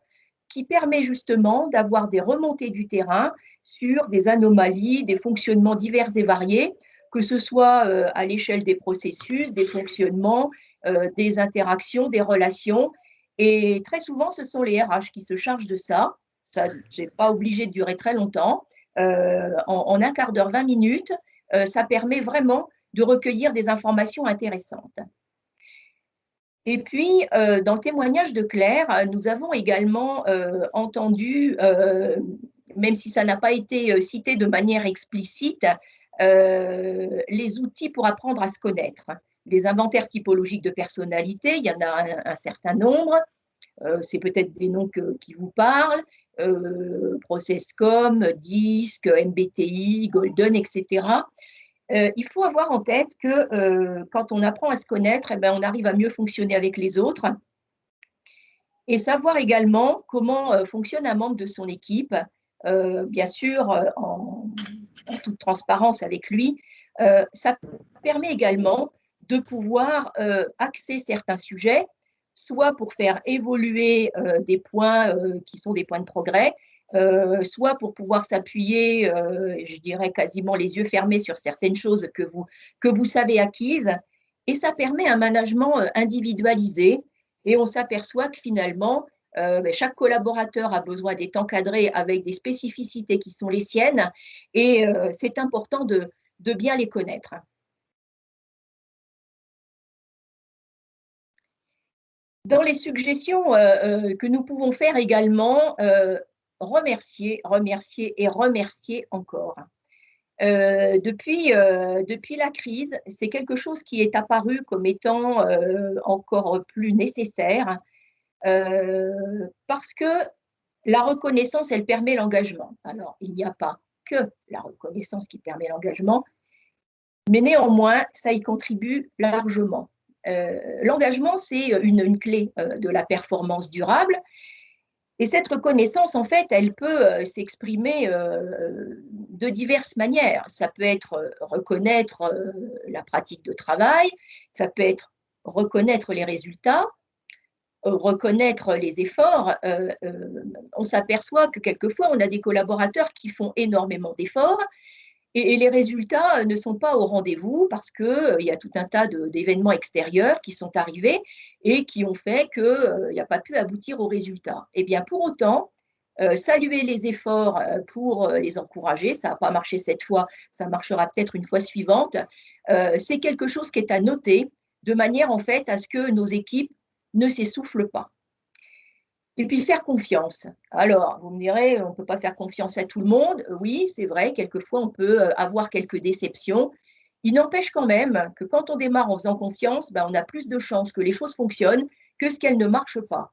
qui permet justement d'avoir des remontées du terrain sur des anomalies, des fonctionnements divers et variés, que ce soit à l'échelle des processus, des fonctionnements, des interactions, des relations. Et très souvent, ce sont les RH qui se chargent de ça. Ça n'est pas obligé de durer très longtemps. En un quart d'heure, 20 minutes, ça permet vraiment de recueillir des informations intéressantes. Et puis, dans le témoignage de Claire, nous avons également entendu, même si ça n'a pas été cité de manière explicite, les outils pour apprendre à se connaître. Les inventaires typologiques de personnalité, il y en a un certain nombre. C'est peut-être des noms qui vous parlent. Processcom, DISC, MBTI, Golden, etc. Il faut avoir en tête que quand on apprend à se connaître, eh bien, on arrive à mieux fonctionner avec les autres et savoir également comment fonctionne un membre de son équipe, bien sûr en toute transparence avec lui. Ça permet également de pouvoir axer certains sujets, soit pour faire évoluer des points qui sont des points de progrès, soit pour pouvoir s'appuyer, je dirais quasiment les yeux fermés sur certaines choses que vous savez acquises. Et ça permet un management individualisé. Et on s'aperçoit que finalement, chaque collaborateur a besoin d'être encadré avec des spécificités qui sont les siennes. Et c'est important de bien les connaître. Dans les suggestions que nous pouvons faire également, remercier, remercier et remercier encore. Depuis la crise, c'est quelque chose qui est apparu comme étant encore plus nécessaire parce que la reconnaissance, elle permet l'engagement. Alors, il n'y a pas que la reconnaissance qui permet l'engagement, mais néanmoins, ça y contribue largement. L'engagement, c'est une clé de la performance durable. Et cette reconnaissance, en fait, elle peut s'exprimer de diverses manières. Ça peut être reconnaître la pratique de travail, ça peut être reconnaître les résultats, reconnaître les efforts. On s'aperçoit que quelquefois, on a des collaborateurs qui font énormément d'efforts et les résultats ne sont pas au rendez-vous parce qu'il y a tout un tas d'événements extérieurs qui sont arrivés et qui ont fait qu'il n'y a pas pu aboutir aux résultats. Eh bien, pour autant, saluer les efforts pour les encourager, ça n'a pas marché cette fois, ça marchera peut-être une fois suivante, c'est quelque chose qui est à noter de manière en fait à ce que nos équipes ne s'essoufflent pas. Et puis faire confiance. Alors, vous me direz, on ne peut pas faire confiance à tout le monde. Oui, c'est vrai, quelquefois on peut avoir quelques déceptions. Il n'empêche quand même que quand on démarre en faisant confiance, ben, on a plus de chances que les choses fonctionnent que ce qu'elles ne marchent pas.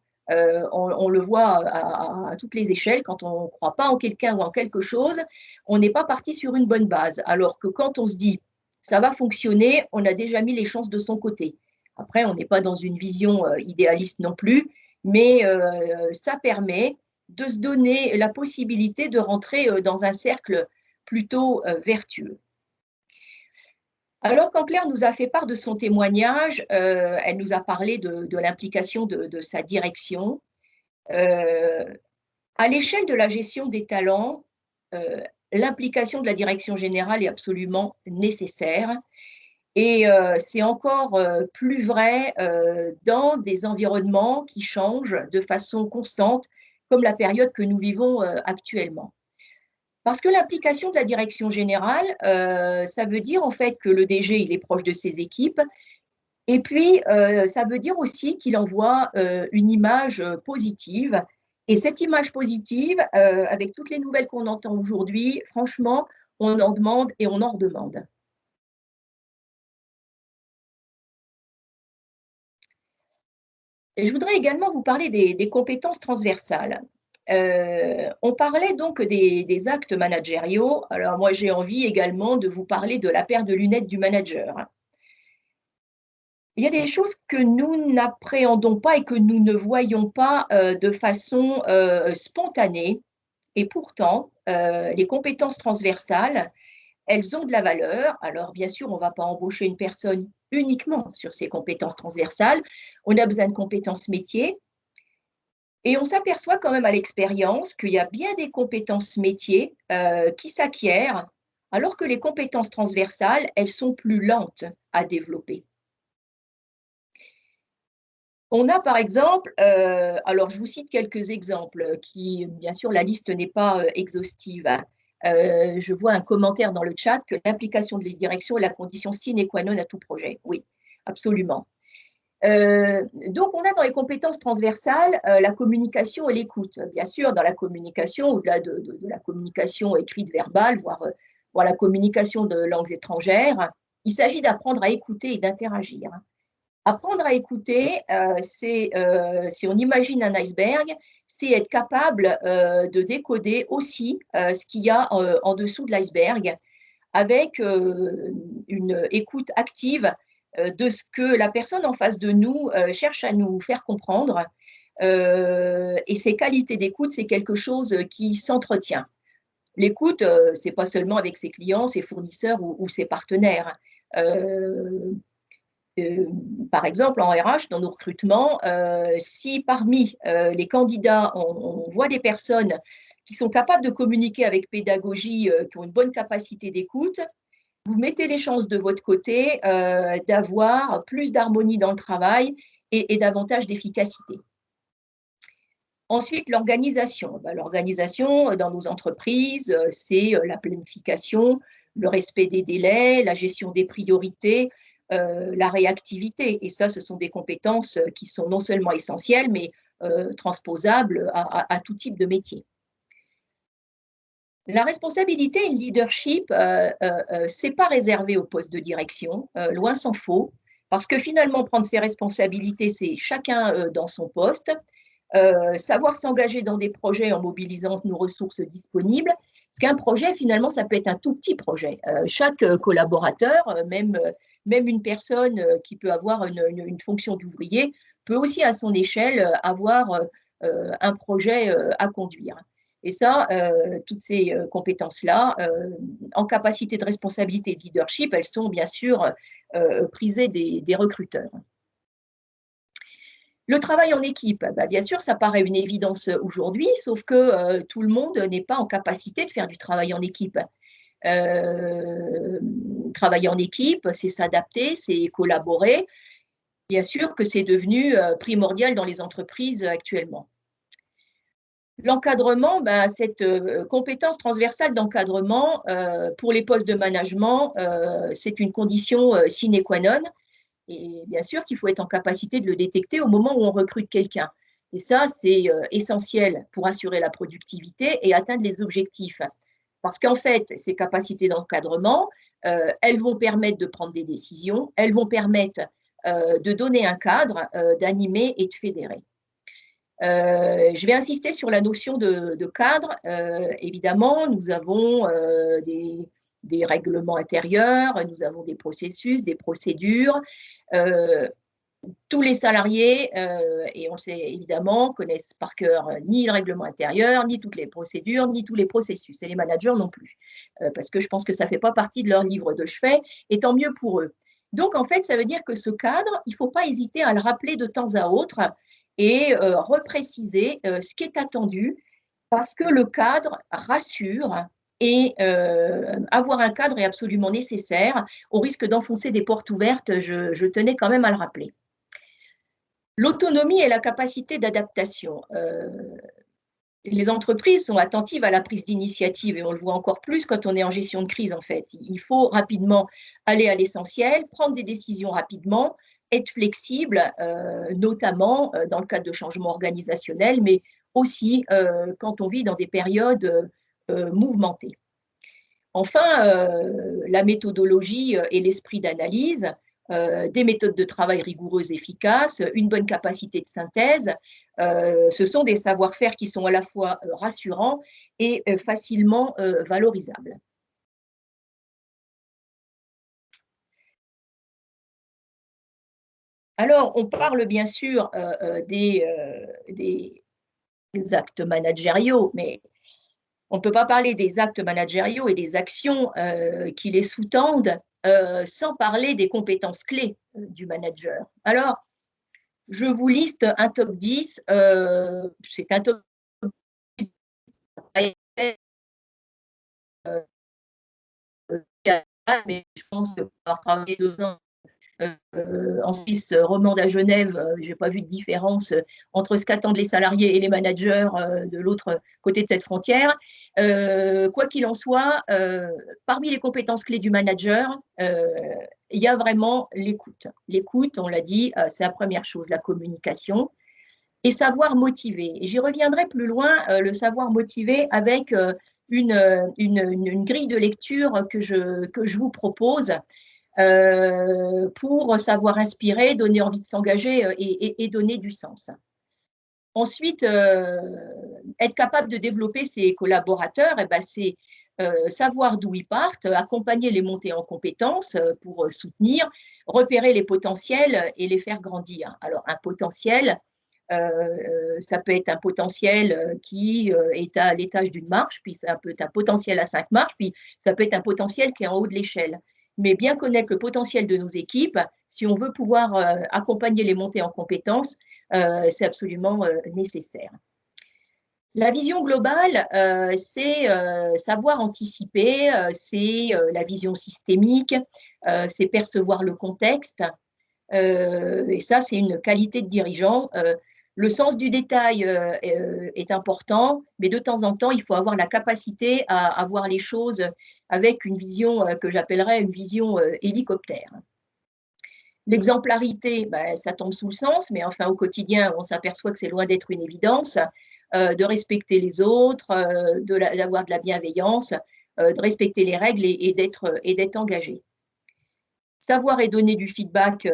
On le voit à toutes les échelles, quand on ne croit pas en quelqu'un ou en quelque chose, on n'est pas parti sur une bonne base. Alors que quand on se dit ça va fonctionner, on a déjà mis les chances de son côté. Après, on n'est pas dans une vision idéaliste non plus, mais ça permet de se donner la possibilité de rentrer dans un cercle plutôt vertueux. Alors, quand Claire nous a fait part de son témoignage, elle nous a parlé de l'implication de sa direction. À l'échelle de la gestion des talents, l'implication de la direction générale est absolument nécessaire. Et c'est encore plus vrai dans des environnements qui changent de façon constante, comme la période que nous vivons actuellement. Parce que l'implication de la direction générale, ça veut dire en fait que le DG, il est proche de ses équipes, et puis ça veut dire aussi qu'il envoie une image positive. Et cette image positive, avec toutes les nouvelles qu'on entend aujourd'hui, franchement, on en demande et on en redemande. Et je voudrais également vous parler des compétences transversales. On parlait donc des actes managériaux. Alors moi, j'ai envie également de vous parler de la paire de lunettes du manager. Il y a des choses que nous n'appréhendons pas et que nous ne voyons pas de façon spontanée. Et pourtant, les compétences transversales, elles ont de la valeur. Alors, bien sûr, on ne va pas embaucher une personne uniquement sur ses compétences transversales. On a besoin de compétences métiers. Et on s'aperçoit quand même à l'expérience qu'il y a bien des compétences métiers qui s'acquièrent, alors que les compétences transversales, elles sont plus lentes à développer. On a par exemple, alors je vous cite quelques exemples, qui, bien sûr, la liste n'est pas exhaustive. Je vois un commentaire dans le chat que l'implication de la direction est la condition sine qua non à tout projet. Oui, absolument. Donc, on a dans les compétences transversales la communication et l'écoute. Bien sûr, dans la communication, au-delà de la communication écrite, verbale, voire la communication de langues étrangères, il s'agit d'apprendre à écouter et d'interagir. Apprendre à écouter, si on imagine un iceberg, c'est être capable de décoder aussi ce qu'il y a en dessous de l'iceberg avec une écoute active de ce que la personne en face de nous cherche à nous faire comprendre. Et ces qualités d'écoute, c'est quelque chose qui s'entretient. L'écoute, ce n'est pas seulement avec ses clients, ses fournisseurs ou ses partenaires. Par exemple, en RH, dans nos recrutements, si parmi les candidats, on voit des personnes qui sont capables de communiquer avec pédagogie, qui ont une bonne capacité d'écoute, vous mettez les chances de votre côté d'avoir plus d'harmonie dans le travail et davantage d'efficacité. Ensuite, l'organisation. L'organisation dans nos entreprises, c'est la planification, le respect des délais, la gestion des priorités, la réactivité. Et ça, ce sont des compétences qui sont non seulement essentielles, mais transposables à tout type de métier. La responsabilité et le leadership, ce n'est pas réservé au poste de direction, loin s'en faut, parce que finalement, prendre ses responsabilités, c'est chacun dans son poste, savoir s'engager dans des projets en mobilisant nos ressources disponibles, parce qu'un projet, finalement, ça peut être un tout petit projet. Chaque collaborateur, même une personne qui peut avoir une fonction d'ouvrier, peut aussi à son échelle avoir un projet à conduire. Et ça, toutes ces compétences-là, en capacité de responsabilité et de leadership, elles sont bien sûr prisées des recruteurs. Le travail en équipe, bien sûr, ça paraît une évidence aujourd'hui, sauf que tout le monde n'est pas en capacité de faire du travail en équipe. Travailler en équipe, c'est s'adapter, c'est collaborer. Bien sûr que c'est devenu primordial dans les entreprises actuellement. L'encadrement, cette compétence transversale d'encadrement pour les postes de management, c'est une condition sine qua non. Et bien sûr qu'il faut être en capacité de le détecter au moment où on recrute quelqu'un. Et ça, c'est essentiel pour assurer la productivité et atteindre les objectifs. Parce qu'en fait, ces capacités d'encadrement, elles vont permettre de prendre des décisions, elles vont permettre de donner un cadre, d'animer et de fédérer. Je vais insister sur la notion de cadre. Évidemment, nous avons des règlements intérieurs, nous avons des processus, des procédures. Tous les salariés, et on le sait évidemment, connaissent par cœur ni le règlement intérieur, ni toutes les procédures, ni tous les processus, et les managers non plus, parce que je pense que ça ne fait pas partie de leur livre de chevet, et tant mieux pour eux. Donc, en fait, ça veut dire que ce cadre, il ne faut pas hésiter à le rappeler de temps à autre et repréciser ce qui est attendu, parce que le cadre rassure, et avoir un cadre est absolument nécessaire. Au risque d'enfoncer des portes ouvertes, je tenais quand même à le rappeler. L'autonomie et la capacité d'adaptation. Les entreprises sont attentives à la prise d'initiative et on le voit encore plus quand on est en gestion de crise en fait. Il faut rapidement aller à l'essentiel, prendre des décisions rapidement, être flexible, notamment dans le cadre de changements organisationnels, mais aussi quand on vit dans des périodes mouvementées. Enfin, la méthodologie et l'esprit d'analyse, des méthodes de travail rigoureuses, efficaces, une bonne capacité de synthèse, ce sont des savoir-faire qui sont à la fois rassurants et facilement valorisables. Alors, on parle bien sûr des actes managériaux, mais on ne peut pas parler des actes managériaux et des actions qui les sous-tendent sans parler des compétences clés du manager. Alors, je vous liste un top 10. C'est un top 10. Mais je pense que par travailler 2 ans en Suisse romande à Genève, je n'ai pas vu de différence entre ce qu'attendent les salariés et les managers de l'autre côté de cette frontière. Quoi qu'il en soit, parmi les compétences clés du manager, il y a vraiment l'écoute. L'écoute, on l'a dit, c'est la première chose, la communication. Et savoir motiver. Et j'y reviendrai plus loin, le savoir motiver avec une grille de lecture que je vous propose pour savoir inspirer, donner envie de s'engager et donner du sens. Ensuite, être capable de développer ses collaborateurs, eh ben, c'est savoir d'où ils partent, accompagner les montées en compétences pour soutenir, repérer les potentiels et les faire grandir. Alors, un potentiel, ça peut être un potentiel qui est à l'étage d'une marche, puis ça peut être un potentiel à 5 marches, puis ça peut être un potentiel qui est en haut de l'échelle. Mais bien connaître le potentiel de nos équipes, si on veut pouvoir accompagner les montées en compétences, c'est absolument nécessaire. La vision globale, c'est savoir anticiper, c'est la vision systémique, c'est percevoir le contexte. Et ça, c'est une qualité de dirigeant. Le sens du détail est important, mais de temps en temps, il faut avoir la capacité à voir les choses avec une vision que j'appellerais une vision hélicoptère. L'exemplarité, ben, ça tombe sous le sens, mais enfin au quotidien, on s'aperçoit que c'est loin d'être une évidence, de respecter les autres, d'avoir de la bienveillance, de respecter les règles et d'être engagé. Savoir et donner du feedback,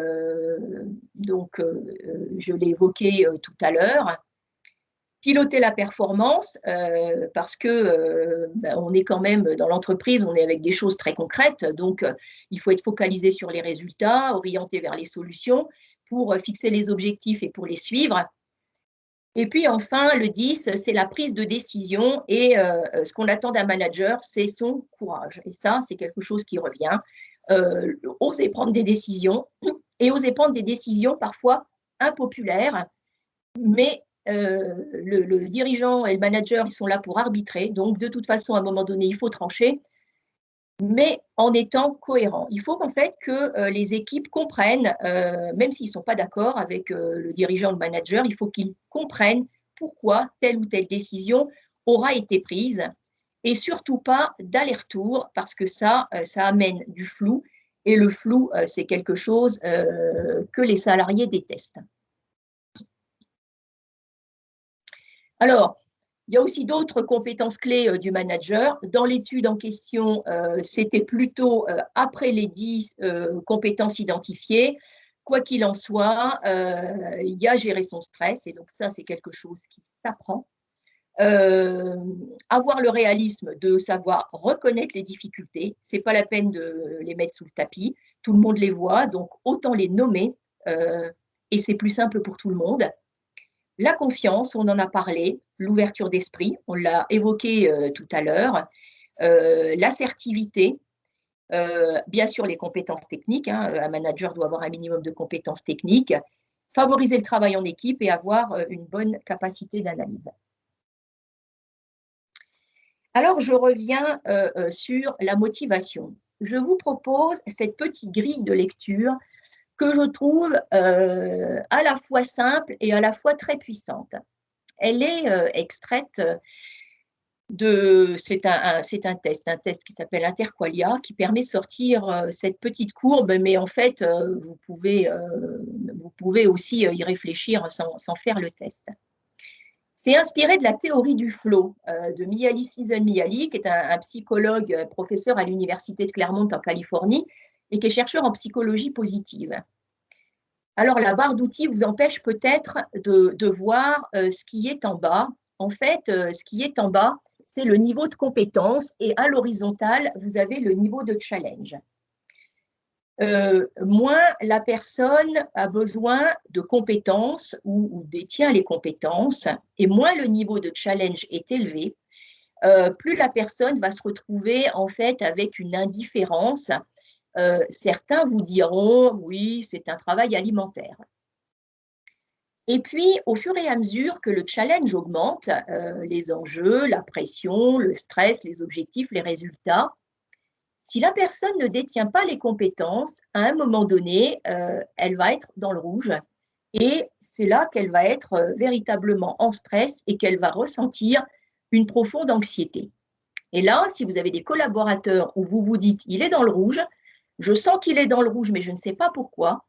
donc je l'ai évoqué tout à l'heure. Piloter la performance, parce que ben, on est quand même dans l'entreprise, on est avec des choses très concrètes, donc il faut être focalisé sur les résultats, orienté vers les solutions pour fixer les objectifs et pour les suivre. Et puis enfin, le 10, c'est la prise de décision et ce qu'on attend d'un manager, c'est son courage. Et ça, c'est quelque chose qui revient. Oser prendre des décisions et oser prendre des décisions parfois impopulaires, mais le dirigeant et le manager, ils sont là pour arbitrer. Donc, de toute façon, à un moment donné, il faut trancher, mais en étant cohérent. Il faut qu'en fait que les équipes comprennent, même s'ils ne sont pas d'accord avec le dirigeant, le manager, il faut qu'ils comprennent pourquoi telle ou telle décision aura été prise et surtout pas d'aller-retour parce que ça amène du flou et le flou, c'est quelque chose que les salariés détestent. Alors, il y a aussi d'autres compétences clés du manager. Dans l'étude en question, c'était plutôt après les 10 compétences identifiées. Quoi qu'il en soit, il y a gérer son stress, et donc ça, c'est quelque chose qui s'apprend. Avoir le réalisme de savoir reconnaître les difficultés, ce n'est pas la peine de les mettre sous le tapis, tout le monde les voit, donc autant les nommer, et c'est plus simple pour tout le monde. La confiance, on en a parlé, l'ouverture d'esprit, on l'a évoqué tout à l'heure, l'assertivité, bien sûr les compétences techniques, hein, un manager doit avoir un minimum de compétences techniques, favoriser le travail en équipe et avoir une bonne capacité d'analyse. Alors, je reviens sur la motivation. Je vous propose cette petite grille de lecture que je trouve à la fois simple et à la fois très puissante. Elle est extraite c'est un test qui s'appelle Interqualia, qui permet de sortir cette petite courbe, mais en fait, vous pouvez aussi y réfléchir sans faire le test. C'est inspiré de la théorie du flow de Mihaly Csikszentmihalyi, qui est un psychologue, professeur à l'université de Claremont en Californie, et qui est chercheur en psychologie positive. Alors, la barre d'outils vous empêche peut-être de voir ce qui est en bas. En fait, ce qui est en bas, c'est le niveau de compétence, et à l'horizontale, vous avez le niveau de challenge. Moins la personne a besoin de compétences ou détient les compétences, et moins le niveau de challenge est élevé, plus la personne va se retrouver en fait avec une indifférence. Certains vous diront, oui, c'est un travail alimentaire. Et puis, au fur et à mesure que le challenge augmente, les enjeux, la pression, le stress, les objectifs, les résultats, si la personne ne détient pas les compétences, à un moment donné, elle va être dans le rouge. Et c'est là qu'elle va être véritablement en stress et qu'elle va ressentir une profonde anxiété. Et là, si vous avez des collaborateurs où vous vous dites, il est dans le rouge, je sens qu'il est dans le rouge, mais je ne sais pas pourquoi.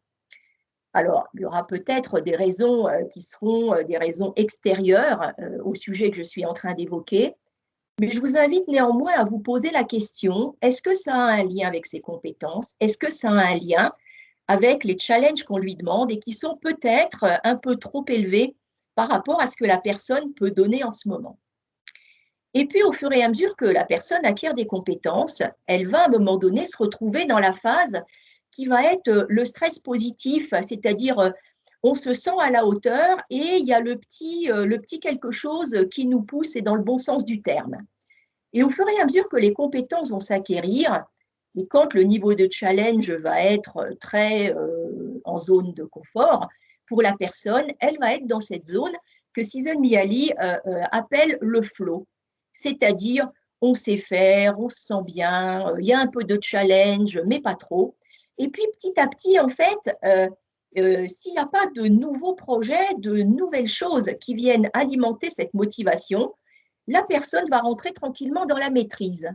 Alors, il y aura peut-être des raisons qui seront des raisons extérieures au sujet que je suis en train d'évoquer, mais je vous invite néanmoins à vous poser la question, est-ce que ça a un lien avec ses compétences? Est-ce que ça a un lien avec les challenges qu'on lui demande et qui sont peut-être un peu trop élevés par rapport à ce que la personne peut donner en ce moment? Et puis, au fur et à mesure que la personne acquiert des compétences, elle va à un moment donné se retrouver dans la phase qui va être le stress positif, c'est-à-dire on se sent à la hauteur et il y a le petit quelque chose qui nous pousse, et dans le bon sens du terme. Et au fur et à mesure que les compétences vont s'acquérir, et quand le niveau de challenge va être très en zone de confort, pour la personne, elle va être dans cette zone que Csikszentmihalyi appelle le flow. C'est-à-dire, on sait faire, on se sent bien, il y a un peu de challenge, mais pas trop. Et puis, petit à petit, en fait, s'il n'y a pas de nouveaux projets, de nouvelles choses qui viennent alimenter cette motivation, la personne va rentrer tranquillement dans la maîtrise.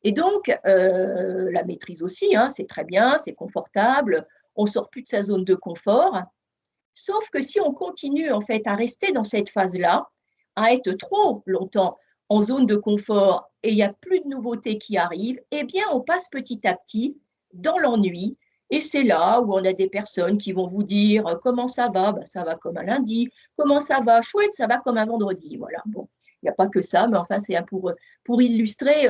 Et donc, la maîtrise aussi, hein, c'est très bien, c'est confortable, on ne sort plus de sa zone de confort. Sauf que si on continue en fait à rester dans cette phase-là, à être trop longtemps en zone de confort et il n'y a plus de nouveautés qui arrivent, eh bien, on passe petit à petit dans l'ennui. Et c'est là où on a des personnes qui vont vous dire comment ça va? Ben, ça va comme un lundi. Comment ça va? Chouette, ça va comme un vendredi. Voilà. Bon, il n'y a pas que ça, mais enfin, c'est pour illustrer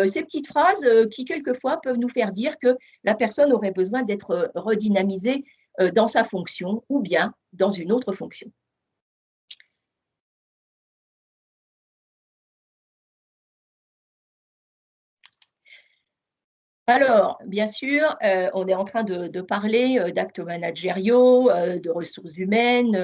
ces petites phrases qui, quelquefois, peuvent nous faire dire que la personne aurait besoin d'être redynamisée dans sa fonction ou bien dans une autre fonction. Alors, bien sûr, on est en train de parler d'actes managériaux, de ressources humaines.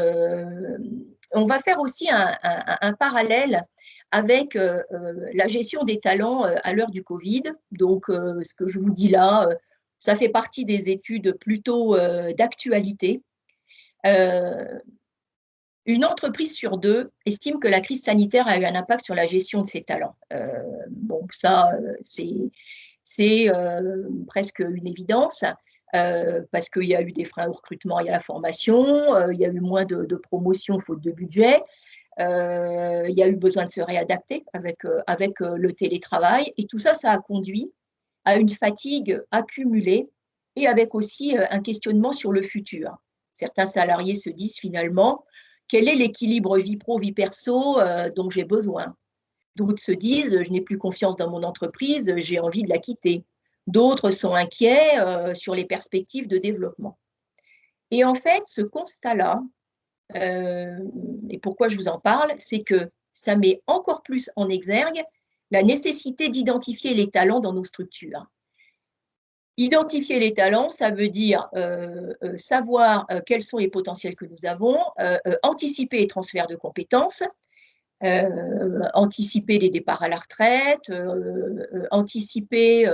On va faire aussi un parallèle avec la gestion des talents à l'heure du Covid. Donc, ce que je vous dis là, ça fait partie des études plutôt d'actualité. Une entreprise sur deux estime que la crise sanitaire a eu un impact sur la gestion de ses talents. Bon, ça, c'est presque une évidence parce qu'il y a eu des freins au recrutement et à la formation, il y a eu moins de promotion faute de budget, il y a eu besoin de se réadapter avec le télétravail, et tout ça, ça a conduit à une fatigue accumulée et avec aussi un questionnement sur le futur. Certains salariés se disent finalement, quel est l'équilibre vie pro, vie perso dont j'ai besoin? D'autres se disent, je n'ai plus confiance dans mon entreprise, j'ai envie de la quitter. D'autres sont inquiets sur les perspectives de développement. Et en fait, ce constat-là, et pourquoi je vous en parle, c'est que ça met encore plus en exergue la nécessité d'identifier les talents dans nos structures. Identifier les talents, ça veut dire savoir quels sont les potentiels que nous avons, anticiper les transferts de compétences, anticiper les départs à la retraite, anticiper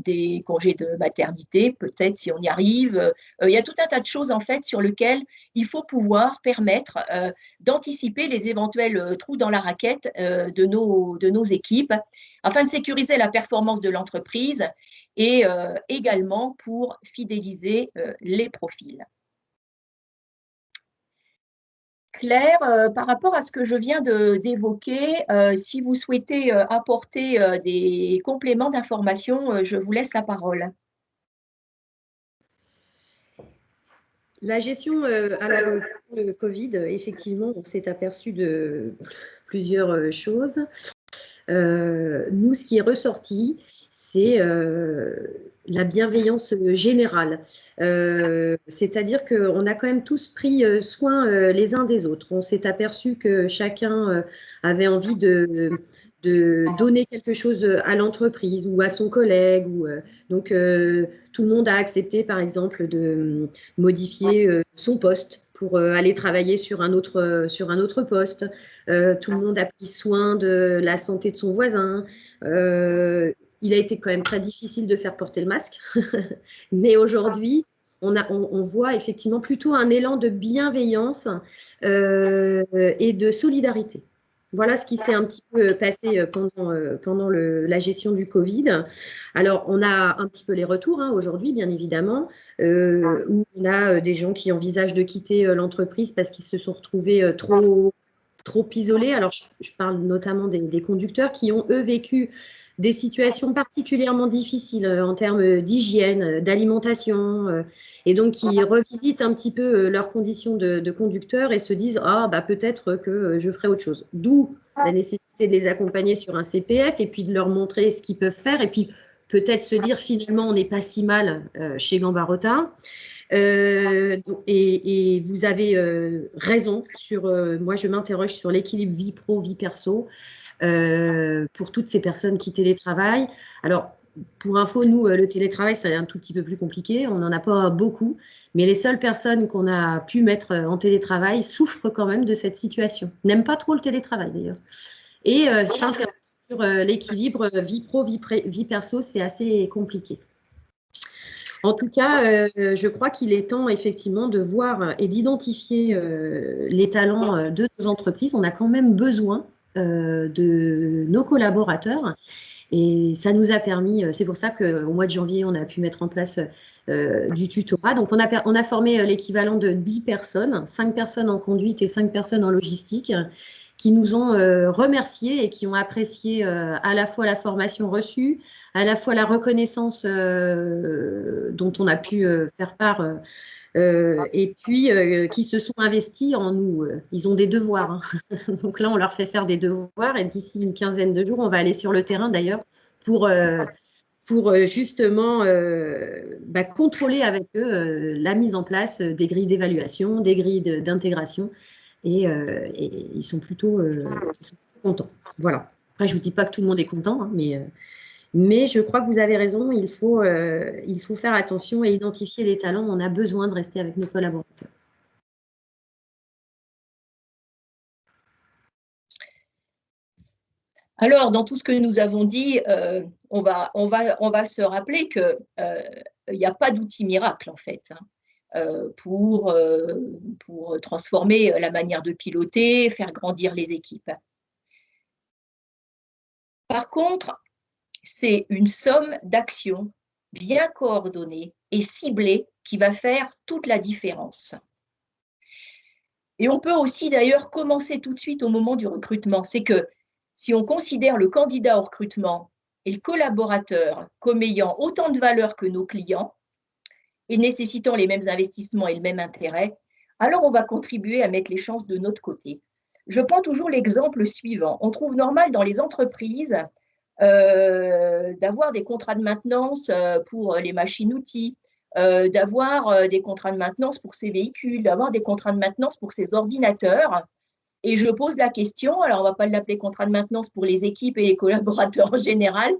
des congés de maternité, peut-être si on y arrive. Il y a tout un tas de choses en fait sur lesquelles il faut pouvoir permettre d'anticiper les éventuels trous dans la raquette de nos équipes afin de sécuriser la performance de l'entreprise et également pour fidéliser les profils. Claire, par rapport à ce que je viens d'évoquer, si vous souhaitez apporter des compléments d'information, je vous laisse la parole. La gestion, alors le Covid, effectivement, on s'est aperçu de plusieurs choses. Nous, ce qui est ressorti, c'est la bienveillance générale. C'est-à-dire qu'on a quand même tous pris soin les uns des autres. On s'est aperçu que chacun avait envie de donner quelque chose à l'entreprise ou à son collègue. Donc, tout le monde a accepté, par exemple, de modifier son poste pour aller travailler sur un autre poste. Tout le monde a pris soin de la santé de son voisin. Il a été quand même très difficile de faire porter le masque. Mais aujourd'hui, on voit effectivement plutôt un élan de bienveillance et de solidarité. Voilà ce qui s'est un petit peu passé pendant la gestion du Covid. Alors, on a un petit peu les retours aujourd'hui, bien évidemment, où on a des gens qui envisagent de quitter l'entreprise parce qu'ils se sont retrouvés trop isolés. Alors, je parle notamment des conducteurs qui ont, eux, vécu des situations particulièrement difficiles en termes d'hygiène, d'alimentation, et donc qui revisitent un petit peu leurs conditions de conducteur et se disent « Ah, bah, peut-être que je ferai autre chose ». D'où la nécessité de les accompagner sur un CPF et puis de leur montrer ce qu'ils peuvent faire et puis peut-être se dire finalement on n'est pas si mal chez Gambarotin. Et vous avez raison sur, moi je m'interroge sur l'équilibre vie pro, vie perso pour toutes ces personnes qui télétravaillent. Alors, pour info, nous, le télétravail, c'est un tout petit peu plus compliqué. On n'en a pas beaucoup. Mais les seules personnes qu'on a pu mettre en télétravail souffrent quand même de cette situation. N'aiment pas trop le télétravail, d'ailleurs. Et s'interroger sur l'équilibre vie pro, vie perso, c'est assez compliqué. En tout cas, je crois qu'il est temps effectivement de voir et d'identifier les talents de nos entreprises. On a quand même besoin de nos collaborateurs. Et ça nous a permis, c'est pour ça qu'au mois de janvier, on a pu mettre en place du tutorat. Donc, on a formé l'équivalent de 10 personnes, 5 personnes en conduite et 5 personnes en logistique, qui nous ont remerciés et qui ont apprécié à la fois la formation reçue, à la fois la reconnaissance dont on a pu faire part et puis qui se sont investis en nous. Ils ont des devoirs. Donc là, on leur fait faire des devoirs et d'ici une quinzaine de jours, on va aller sur le terrain d'ailleurs pour justement contrôler avec eux la mise en place des grilles d'évaluation, des grilles d'intégration et ils sont plutôt contents. Voilà. Après, je ne vous dis pas que tout le monde est content, mais je crois que vous avez raison, il faut faire attention et identifier les talents. On a besoin de rester avec nos collaborateurs. Alors, dans tout ce que nous avons dit, on va se rappeler qu'il n'y a pas d'outil miracle, en fait, pour transformer la manière de piloter, faire grandir les équipes. Par contre, c'est une somme d'actions bien coordonnées et ciblées qui va faire toute la différence. Et on peut aussi d'ailleurs commencer tout de suite au moment du recrutement. C'est que si on considère le candidat au recrutement et le collaborateur comme ayant autant de valeur que nos clients et nécessitant les mêmes investissements et le même intérêt, alors on va contribuer à mettre les chances de notre côté. Je prends toujours l'exemple suivant. On trouve normal dans les entreprises d'avoir des contrats de maintenance pour les machines-outils, d'avoir des contrats de maintenance pour ces véhicules, d'avoir des contrats de maintenance pour ces ordinateurs. Et je pose la question, alors on ne va pas l'appeler contrat de maintenance pour les équipes et les collaborateurs en général,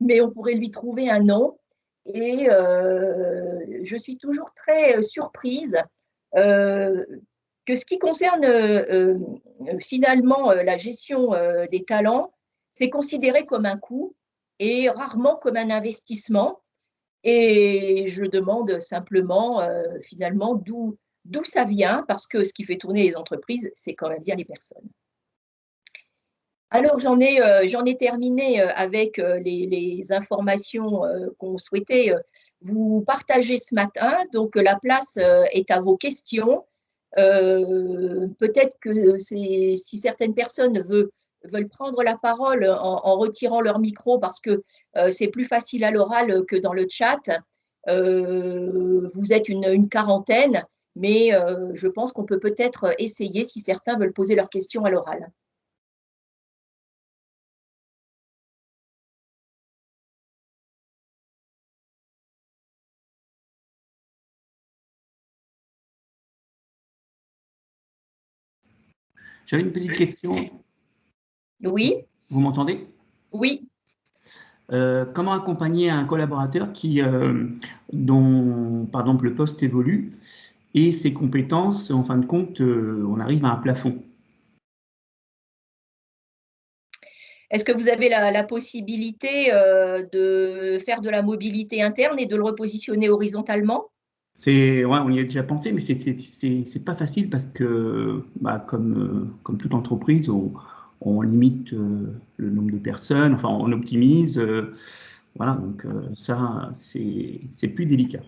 mais on pourrait lui trouver un nom. Et je suis toujours très surprise que ce qui concerne finalement la gestion des talents, c'est considéré comme un coût et rarement comme un investissement. Et je demande simplement finalement d'où ça vient, parce que ce qui fait tourner les entreprises, c'est quand même bien les personnes. Alors, j'en ai terminé avec les informations qu'on souhaitait vous partager ce matin. Donc, la place est à vos questions. Peut-être que si certaines personnes veulent prendre la parole en retirant leur micro parce que c'est plus facile à l'oral que dans le chat. Vous êtes une quarantaine, mais je pense qu'on peut peut-être essayer si certains veulent poser leurs questions à l'oral. J'avais une petite question. Oui. Vous m'entendez? Oui. Comment accompagner un collaborateur dont, par exemple, le poste évolue et ses compétences, en fin de compte, on arrive à un plafond? Est-ce que vous avez la possibilité de faire de la mobilité interne et de le repositionner horizontalement? Ouais, on y a déjà pensé, mais c'est pas facile parce que, comme toute entreprise, on limite le nombre de personnes, enfin, on optimise. Voilà, donc ça, c'est plus délicat.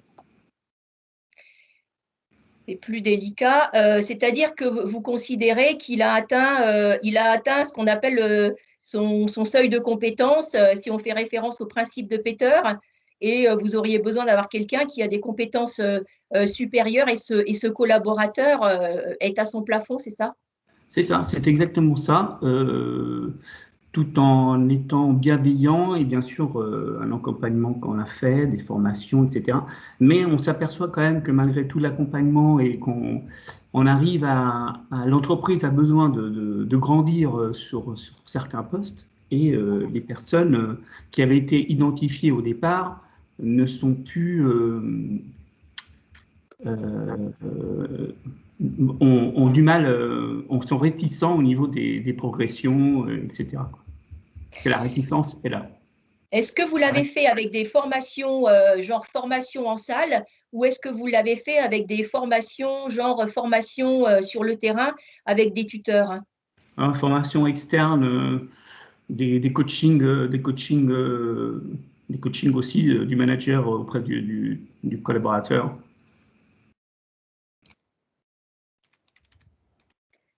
C'est plus délicat, c'est-à-dire que vous considérez qu'il a atteint ce qu'on appelle son seuil de compétence, si on fait référence au principe de Peter, et vous auriez besoin d'avoir quelqu'un qui a des compétences supérieures, et ce collaborateur est à son plafond, c'est ça? C'est ça, c'est exactement ça, tout en étant bienveillant et bien sûr un accompagnement qu'on a fait, des formations, etc. Mais on s'aperçoit quand même que malgré tout l'accompagnement et qu'on arrive l'entreprise a besoin de grandir sur certains postes, et les personnes qui avaient été identifiées au départ ne sont plus ont du mal, sont réticents au niveau des progressions, etc. quoi. Et la réticence est là. Est-ce que vous l'avez fait avec des formations, genre formation en salle, ou est-ce que vous l'avez fait avec des formations, genre formation sur le terrain, avec des tuteurs? Formation externe, des coachings, aussi du manager auprès du collaborateur.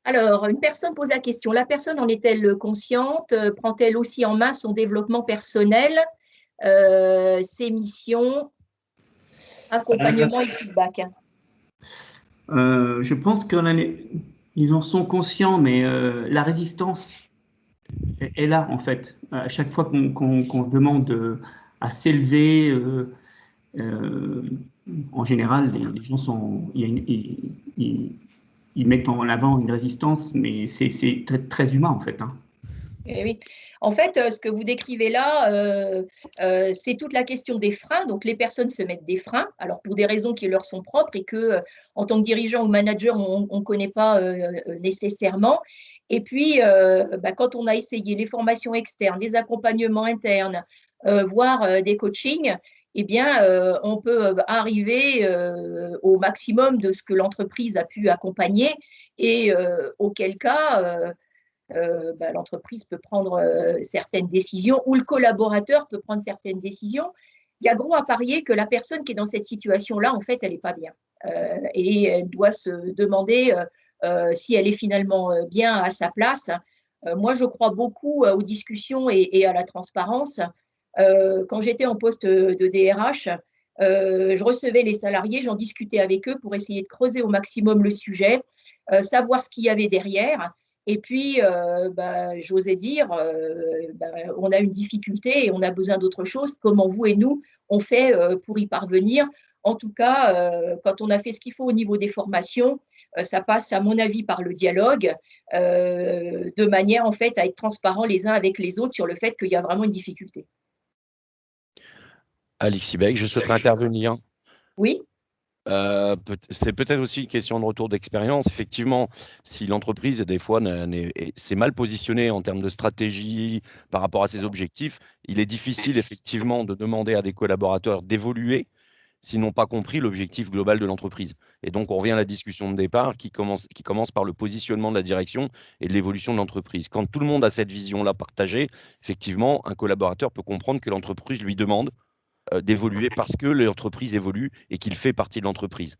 Alors, une personne pose la question, la personne en est-elle consciente? Prend-elle aussi en main son développement personnel, ses missions, accompagnement et feedback? Je pense qu'ils en sont conscients, mais la résistance est là, en fait. À chaque fois qu'on demande à s'élever, en général, les gens ils mettent en avant une résistance, mais c'est très, très humain, en fait. Hein. Eh oui. En fait, ce que vous décrivez là, c'est toute la question des freins. Donc, les personnes se mettent des freins, alors pour des raisons qui leur sont propres et que, en tant que dirigeant ou manager, on ne connaît pas nécessairement. Et puis, quand on a essayé les formations externes, les accompagnements internes, voire des coachings, eh bien, on peut arriver au maximum de ce que l'entreprise a pu accompagner, et auquel cas, l'entreprise peut prendre certaines décisions, ou le collaborateur peut prendre certaines décisions. Il y a gros à parier que la personne qui est dans cette situation-là, en fait, elle n'est pas bien. Et elle doit se demander si elle est finalement bien à sa place. Moi, je crois beaucoup aux discussions et à la transparence. Quand j'étais en poste de DRH, je recevais les salariés, j'en discutais avec eux pour essayer de creuser au maximum le sujet, savoir ce qu'il y avait derrière. Et puis, j'osais dire, on a une difficulté et on a besoin d'autre chose. Comment vous et nous, on fait pour y parvenir? En tout cas, quand on a fait ce qu'il faut au niveau des formations, ça passe, à mon avis, par le dialogue, de manière, en fait, à être transparents les uns avec les autres sur le fait qu'il y a vraiment une difficulté. Alexis Beck, je souhaiterais intervenir. Oui. C'est peut-être aussi une question de retour d'expérience. Effectivement, si l'entreprise, des fois, s'est mal positionnée en termes de stratégie par rapport à ses objectifs, il est difficile, effectivement, de demander à des collaborateurs d'évoluer s'ils n'ont pas compris l'objectif global de l'entreprise. Et donc, on revient à la discussion de départ qui commence par le positionnement de la direction et de l'évolution de l'entreprise. Quand tout le monde a cette vision-là partagée, effectivement, un collaborateur peut comprendre que l'entreprise lui demande d'évoluer parce que l'entreprise évolue et qu'il fait partie de l'entreprise.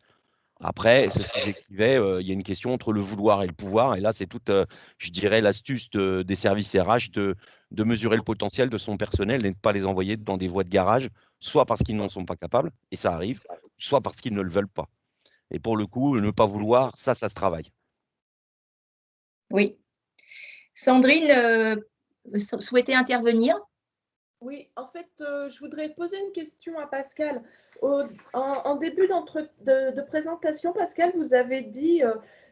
Après, c'est ce que j'écrivais, il y a une question entre le vouloir et le pouvoir. Et là, c'est toute, je dirais, l'astuce des services RH de mesurer le potentiel de son personnel et de ne pas les envoyer dans des voies de garage, soit parce qu'ils n'en sont pas capables, et ça arrive, soit parce qu'ils ne le veulent pas. Et pour le coup, ne pas vouloir, ça se travaille. Oui. Sandrine souhaitait intervenir? Oui, en fait, je voudrais poser une question à Pascal. En début de présentation, Pascal, vous avez dit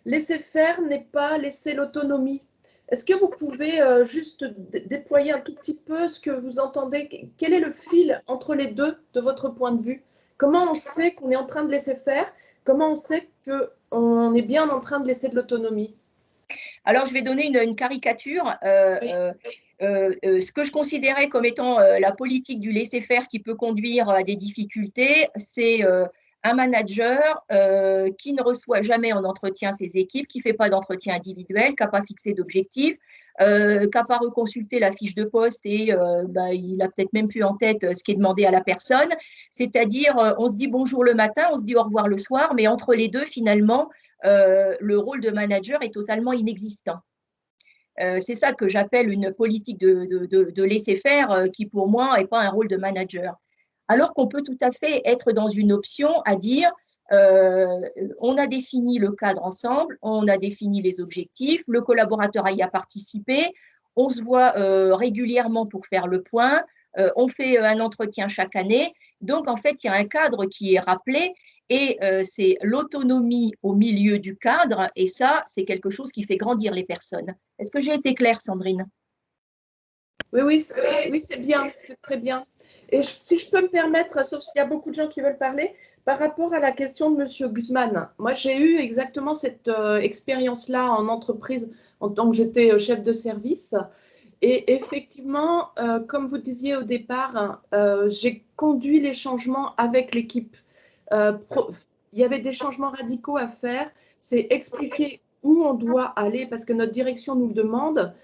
laisser faire n'est pas laisser l'autonomie. Est-ce que vous pouvez juste déployer un tout petit peu ce que vous entendez? Quel est le fil entre les deux de votre point de vue? Comment on sait qu'on est en train de laisser faire? Comment on sait qu'on est bien en train de laisser de l'autonomie? Alors, je vais donner une caricature. Oui. Ce que je considérais comme étant la politique du laisser-faire qui peut conduire à des difficultés, c'est un manager qui ne reçoit jamais en entretien ses équipes, qui ne fait pas d'entretien individuel, qui n'a pas fixé d'objectifs, qui n'a pas reconsulté la fiche de poste et il n'a peut-être même plus en tête ce qui est demandé à la personne. C'est-à-dire, on se dit bonjour le matin, on se dit au revoir le soir, mais entre les deux, finalement, le rôle de manager est totalement inexistant. C'est ça que j'appelle une politique de laisser faire qui, pour moi, n'est pas un rôle de manager. Alors qu'on peut tout à fait être dans une option à dire on a défini le cadre ensemble, on a défini les objectifs, le collaborateur y a participé, on se voit régulièrement pour faire le point, on fait un entretien chaque année. Donc, en fait, il y a un cadre qui est rappelé et c'est l'autonomie au milieu du cadre. Et ça, c'est quelque chose qui fait grandir les personnes. Est-ce que j'ai été claire, Sandrine? Oui, c'est bien, c'est très bien. Et si je peux me permettre, sauf s'il y a beaucoup de gens qui veulent parler, par rapport à la question de M. Guzman, moi j'ai eu exactement cette expérience-là en entreprise en tant que j'étais chef de service. Et effectivement, comme vous disiez au départ, j'ai conduit les changements avec l'équipe. Il y avait des changements radicaux à faire, c'est expliquer où on doit aller parce que notre direction nous le demande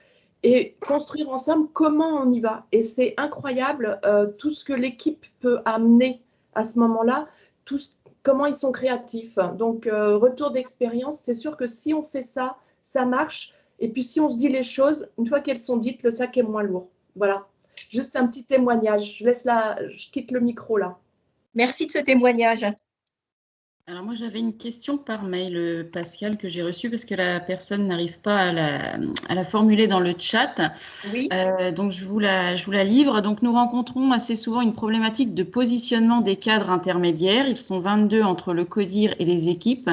et construire ensemble comment on y va. Et c'est incroyable tout ce que l'équipe peut amener à ce moment-là, comment ils sont créatifs. Donc, retour d'expérience, c'est sûr que si on fait ça, ça marche. Et puis, si on se dit les choses, une fois qu'elles sont dites, le sac est moins lourd. Voilà, juste un petit témoignage. Je quitte le micro là. Merci de ce témoignage. Alors moi j'avais une question par mail, Pascal, que j'ai reçue parce que la personne n'arrive pas à la formuler dans le chat. Oui. Donc je vous la livre. Donc nous rencontrons assez souvent une problématique de positionnement des cadres intermédiaires. Ils sont 22 entre le CODIR et les équipes.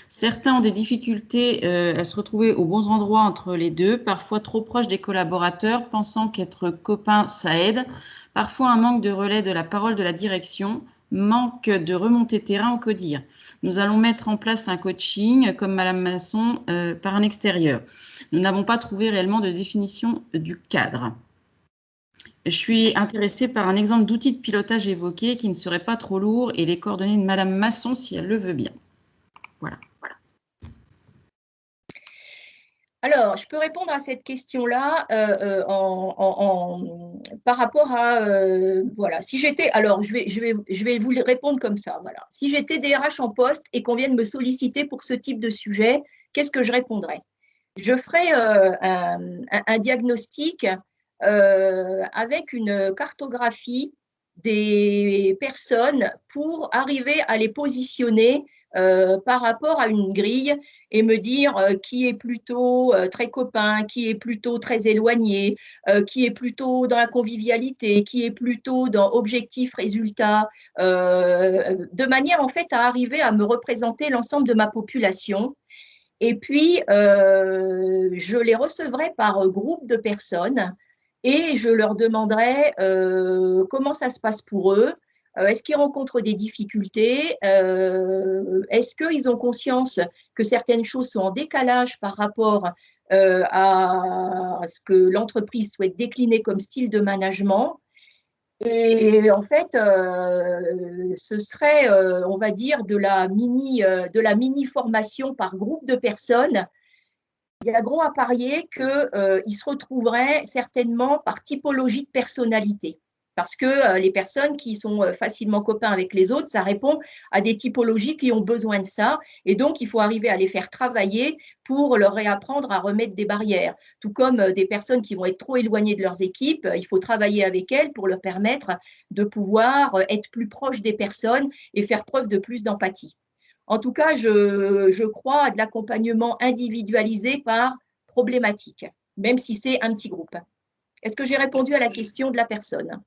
Certains ont des difficultés à se retrouver aux bons endroits entre les deux, parfois trop proches des collaborateurs, pensant qu'être copain ça aide. Parfois un manque de relais de la parole de la direction. Manque de remontée terrain au CODIR. Nous allons mettre en place un coaching, comme Madame Masson, par un extérieur. Nous n'avons pas trouvé réellement de définition du cadre. Je suis intéressée par un exemple d'outil de pilotage évoqué qui ne serait pas trop lourd et les coordonnées de Madame Masson si elle le veut bien. Voilà. Alors, je peux répondre à cette question-là par rapport à voilà. Si j'étais, alors je vais vous répondre comme ça. Voilà. Si j'étais DRH en poste et qu'on vienne me solliciter pour ce type de sujet, qu'est-ce que je répondrais? Je ferais un diagnostic avec une cartographie des personnes pour arriver à les positionner par rapport à une grille et me dire qui est plutôt très copain, qui est plutôt très éloigné, qui est plutôt dans la convivialité, qui est plutôt dans objectif-résultat, de manière en fait à arriver à me représenter l'ensemble de ma population. Et puis, je les recevrai par groupe de personnes et je leur demanderai comment ça se passe pour eux, Est-ce qu'ils rencontrent des difficultés? Est-ce qu'ils ont conscience que certaines choses sont en décalage par rapport à ce que l'entreprise souhaite décliner comme style de management? Et en fait, ce serait, on va dire, de la mini-formation par groupe de personnes. Il y a gros à parier qu'ils se retrouveraient certainement par typologie de personnalité. Parce que les personnes qui sont facilement copains avec les autres, ça répond à des typologies qui ont besoin de ça. Et donc, il faut arriver à les faire travailler pour leur réapprendre à remettre des barrières. Tout comme des personnes qui vont être trop éloignées de leurs équipes, il faut travailler avec elles pour leur permettre de pouvoir être plus proches des personnes et faire preuve de plus d'empathie. En tout cas, je crois à de l'accompagnement individualisé par problématique, même si c'est un petit groupe. Est-ce que j'ai répondu à la question de la personne?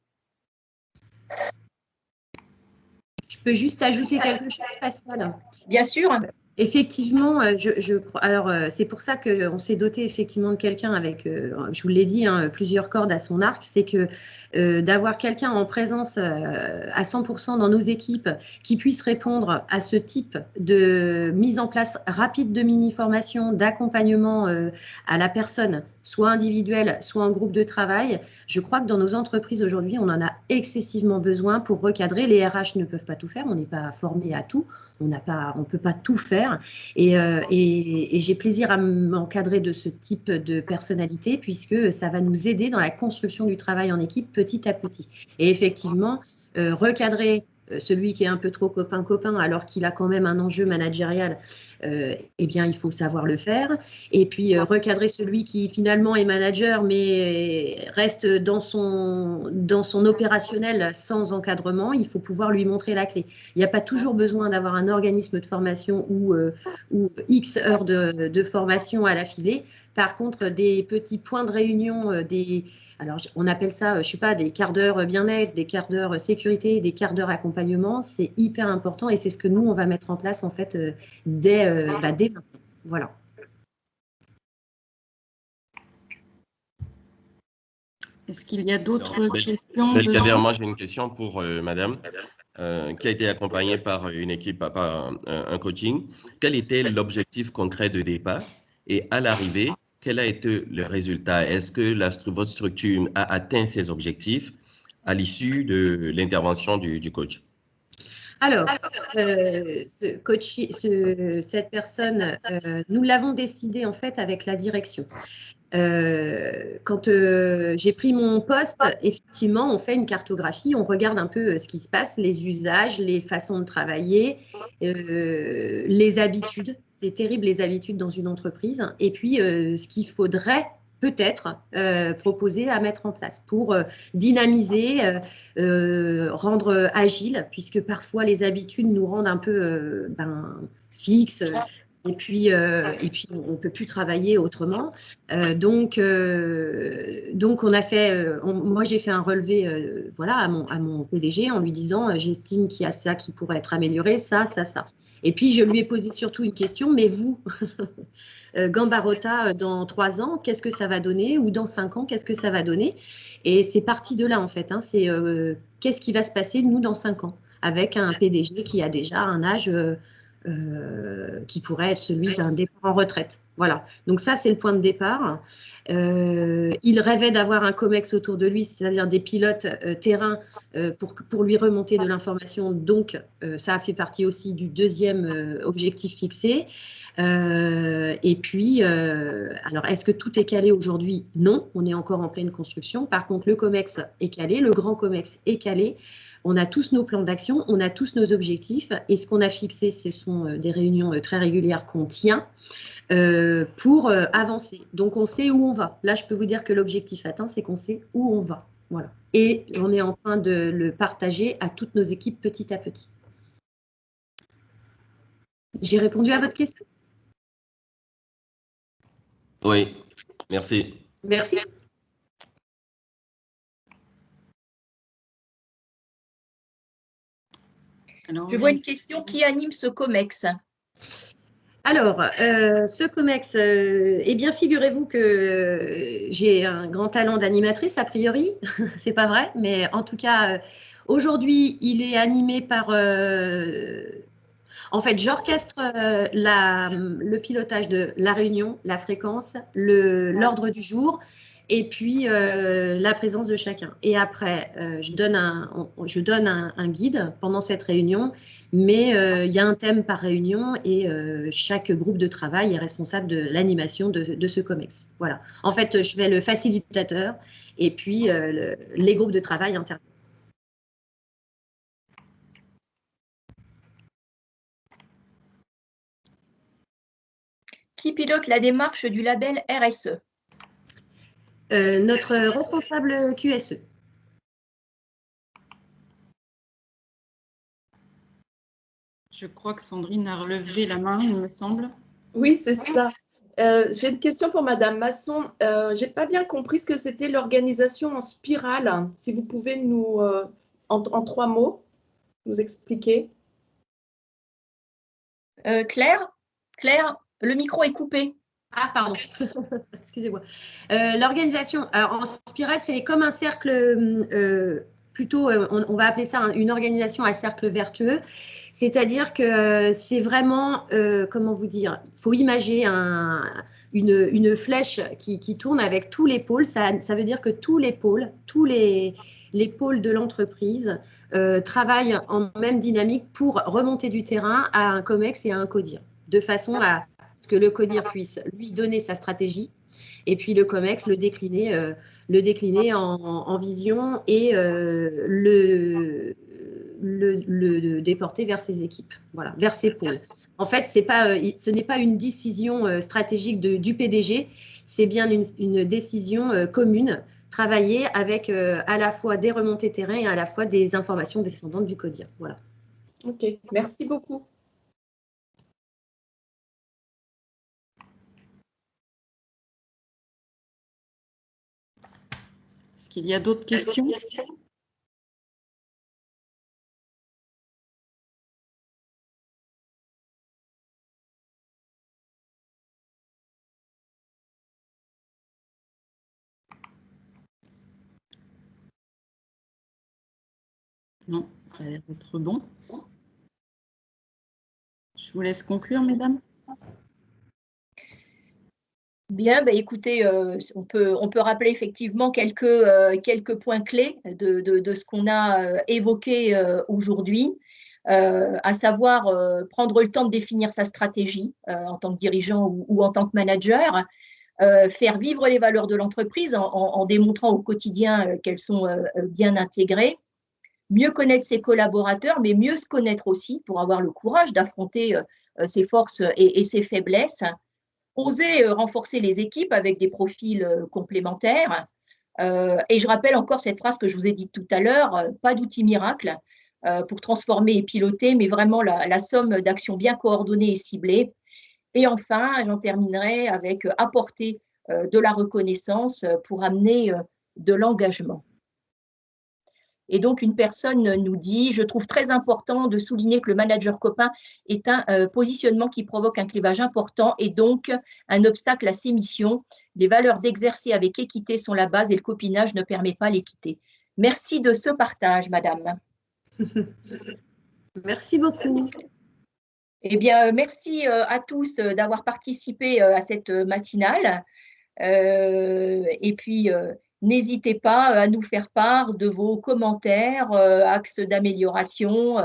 Je peux juste ajouter quelque chose, Pascal? Bien sûr. Effectivement, je crois. Alors, c'est pour ça qu'on s'est doté effectivement de quelqu'un avec, je vous l'ai dit, hein, plusieurs cordes à son arc. C'est que d'avoir quelqu'un en présence à 100% dans nos équipes qui puisse répondre à ce type de mise en place rapide de mini-formation, d'accompagnement à la personne, soit individuelle, soit en groupe de travail. Je crois que dans nos entreprises aujourd'hui, on en a excessivement besoin pour recadrer. Les RH ne peuvent pas tout faire, on n'est pas formé à tout. On ne peut pas tout faire et j'ai plaisir à m'encadrer de ce type de personnalité puisque ça va nous aider dans la construction du travail en équipe petit à petit. Et effectivement, recadrer celui qui est un peu trop copain-copain alors qu'il a quand même un enjeu managérial, eh bien, il faut savoir le faire. Et puis, recadrer celui qui finalement est manager mais reste dans son opérationnel sans encadrement, il faut pouvoir lui montrer la clé. Il n'y a pas toujours besoin d'avoir un organisme de formation ou X heures de formation à l'affilée. Par contre, des petits points de réunion, alors on appelle ça, je ne sais pas, des quarts d'heure bien-être, des quarts d'heure sécurité, des quarts d'heure accompagnement, c'est hyper important et c'est ce que nous, on va mettre en place en fait dès maintenant. Voilà. Est-ce qu'il y a d'autres questions? Belkader, moi j'ai une question pour madame qui a été accompagnée par une équipe, par un coaching. Quel était l'objectif concret de départ et à l'arrivée, quel a été le résultat? Est-ce que votre structure a atteint ses objectifs à l'issue de l'intervention du coach? Alors, cette personne, nous l'avons décidé en fait avec la direction. Quand j'ai pris mon poste, effectivement, on fait une cartographie, on regarde un peu ce qui se passe, les usages, les façons de travailler, les habitudes. C'est terrible les habitudes dans une entreprise. Et puis, ce qu'il faudrait peut-être proposer à mettre en place pour dynamiser, rendre agile, puisque parfois les habitudes nous rendent un peu fixes. Et puis, on ne peut plus travailler autrement. Donc, on a fait, moi, j'ai fait un relevé voilà, à mon PDG en lui disant j'estime qu'il y a ça qui pourrait être amélioré, ça. Et puis, je lui ai posé surtout une question, mais vous, Gambarota, dans 3 ans, qu'est-ce que ça va donner? Ou dans 5 ans, qu'est-ce que ça va donner? Et c'est parti de là, en fait. Hein, c'est qu'est-ce qui va se passer, nous, dans 5 ans, avec un PDG qui a déjà un âge qui pourrait être celui d'un départ en retraite. Voilà. Donc ça, c'est le point de départ. Il rêvait d'avoir un COMEX autour de lui, c'est-à-dire des pilotes terrain pour lui remonter de l'information. Donc, ça a fait partie aussi du deuxième objectif fixé. Et puis, alors, est-ce que tout est calé aujourd'hui? Non, on est encore en pleine construction. Par contre, le COMEX est calé, le grand COMEX est calé. On a tous nos plans d'action, on a tous nos objectifs et ce qu'on a fixé, ce sont des réunions très régulières qu'on tient pour avancer. Donc, on sait où on va. Là, je peux vous dire que l'objectif atteint, c'est qu'on sait où on va. Voilà. Et on est en train de le partager à toutes nos équipes petit à petit. J'ai répondu à votre question? Oui, merci. Merci. Alors, je vois une question, qui anime ce COMEX? Alors, ce COMEX, eh bien, figurez-vous que j'ai un grand talent d'animatrice, a priori, c'est pas vrai, mais en tout cas, Aujourd'hui, il est animé par… en fait, j'orchestre le pilotage de la réunion, la fréquence, l'ordre du jour et puis la présence de chacun. Et après, je donne un guide pendant cette réunion, mais il y a un thème par réunion et chaque groupe de travail est responsable de l'animation de ce COMEX. Voilà. En fait, je fais le facilitateur et puis les groupes de travail interviennent. Qui pilote la démarche du label RSE? Notre responsable QSE. Je crois que Sandrine a relevé la main, il me semble. Oui, c'est ça. J'ai une question pour Madame Masson. Je n'ai pas bien compris ce que c'était l'organisation en spirale. Si vous pouvez nous, en 3 mots, nous expliquer. Claire, le micro est coupé. Ah, pardon. Excusez-moi. L'organisation, en spirale, c'est comme un cercle, plutôt, on va appeler ça une organisation à cercle vertueux. C'est-à-dire que c'est vraiment, comment vous dire, il faut imager une flèche qui tourne avec tous les pôles. Ça veut dire que tous les pôles, les pôles de l'entreprise travaillent en même dynamique pour remonter du terrain à un COMEX et à un CODIR, de façon à ce que le CODIR puisse lui donner sa stratégie et puis le COMEX le décliner en vision et le déporter vers ses équipes, voilà, vers ses pôles. En fait, ce n'est pas une décision stratégique du PDG, c'est bien une décision commune, travaillée avec à la fois des remontées terrain et à la fois des informations descendantes du CODIR. Voilà. Ok, merci beaucoup. Est-ce qu'il y a d'autres questions? Non, ça a l'air d'être bon. Je vous laisse conclure, mesdames. Bien, bah, écoutez, on peut rappeler effectivement quelques points clés de ce qu'on a évoqué aujourd'hui, à savoir prendre le temps de définir sa stratégie en tant que dirigeant ou en tant que manager, faire vivre les valeurs de l'entreprise en démontrant au quotidien qu'elles sont bien intégrées, mieux connaître ses collaborateurs, mais mieux se connaître aussi pour avoir le courage d'affronter ses forces et ses faiblesses, oser renforcer les équipes avec des profils complémentaires. Et je rappelle encore cette phrase que je vous ai dite tout à l'heure, pas d'outil miracle pour transformer et piloter, mais vraiment la somme d'actions bien coordonnées et ciblées. Et enfin, j'en terminerai avec apporter de la reconnaissance pour amener de l'engagement. Et donc, une personne nous dit « Je trouve très important de souligner que le manager copain est un positionnement qui provoque un clivage important et donc un obstacle à ses missions. Les valeurs d'exercer avec équité sont la base et le copinage ne permet pas l'équité. » Merci de ce partage, madame. Merci beaucoup. Eh bien, merci à tous d'avoir participé à cette matinale. Et puis, n'hésitez pas à nous faire part de vos commentaires, axes d'amélioration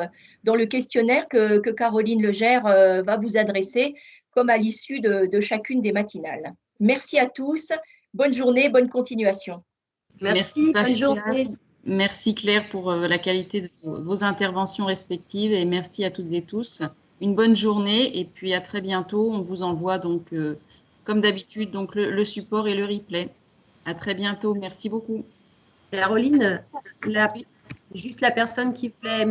dans le questionnaire que Caroline Legère va vous adresser, comme à l'issue de chacune des matinales. Merci à tous. Bonne journée, bonne continuation. Merci, bonne journée. Merci Claire pour la qualité de vos interventions respectives et merci à toutes et tous. Une bonne journée et puis à très bientôt. On vous envoie donc, comme d'habitude, donc le support et le replay. À très bientôt. Merci beaucoup. Caroline, juste la personne qui voulait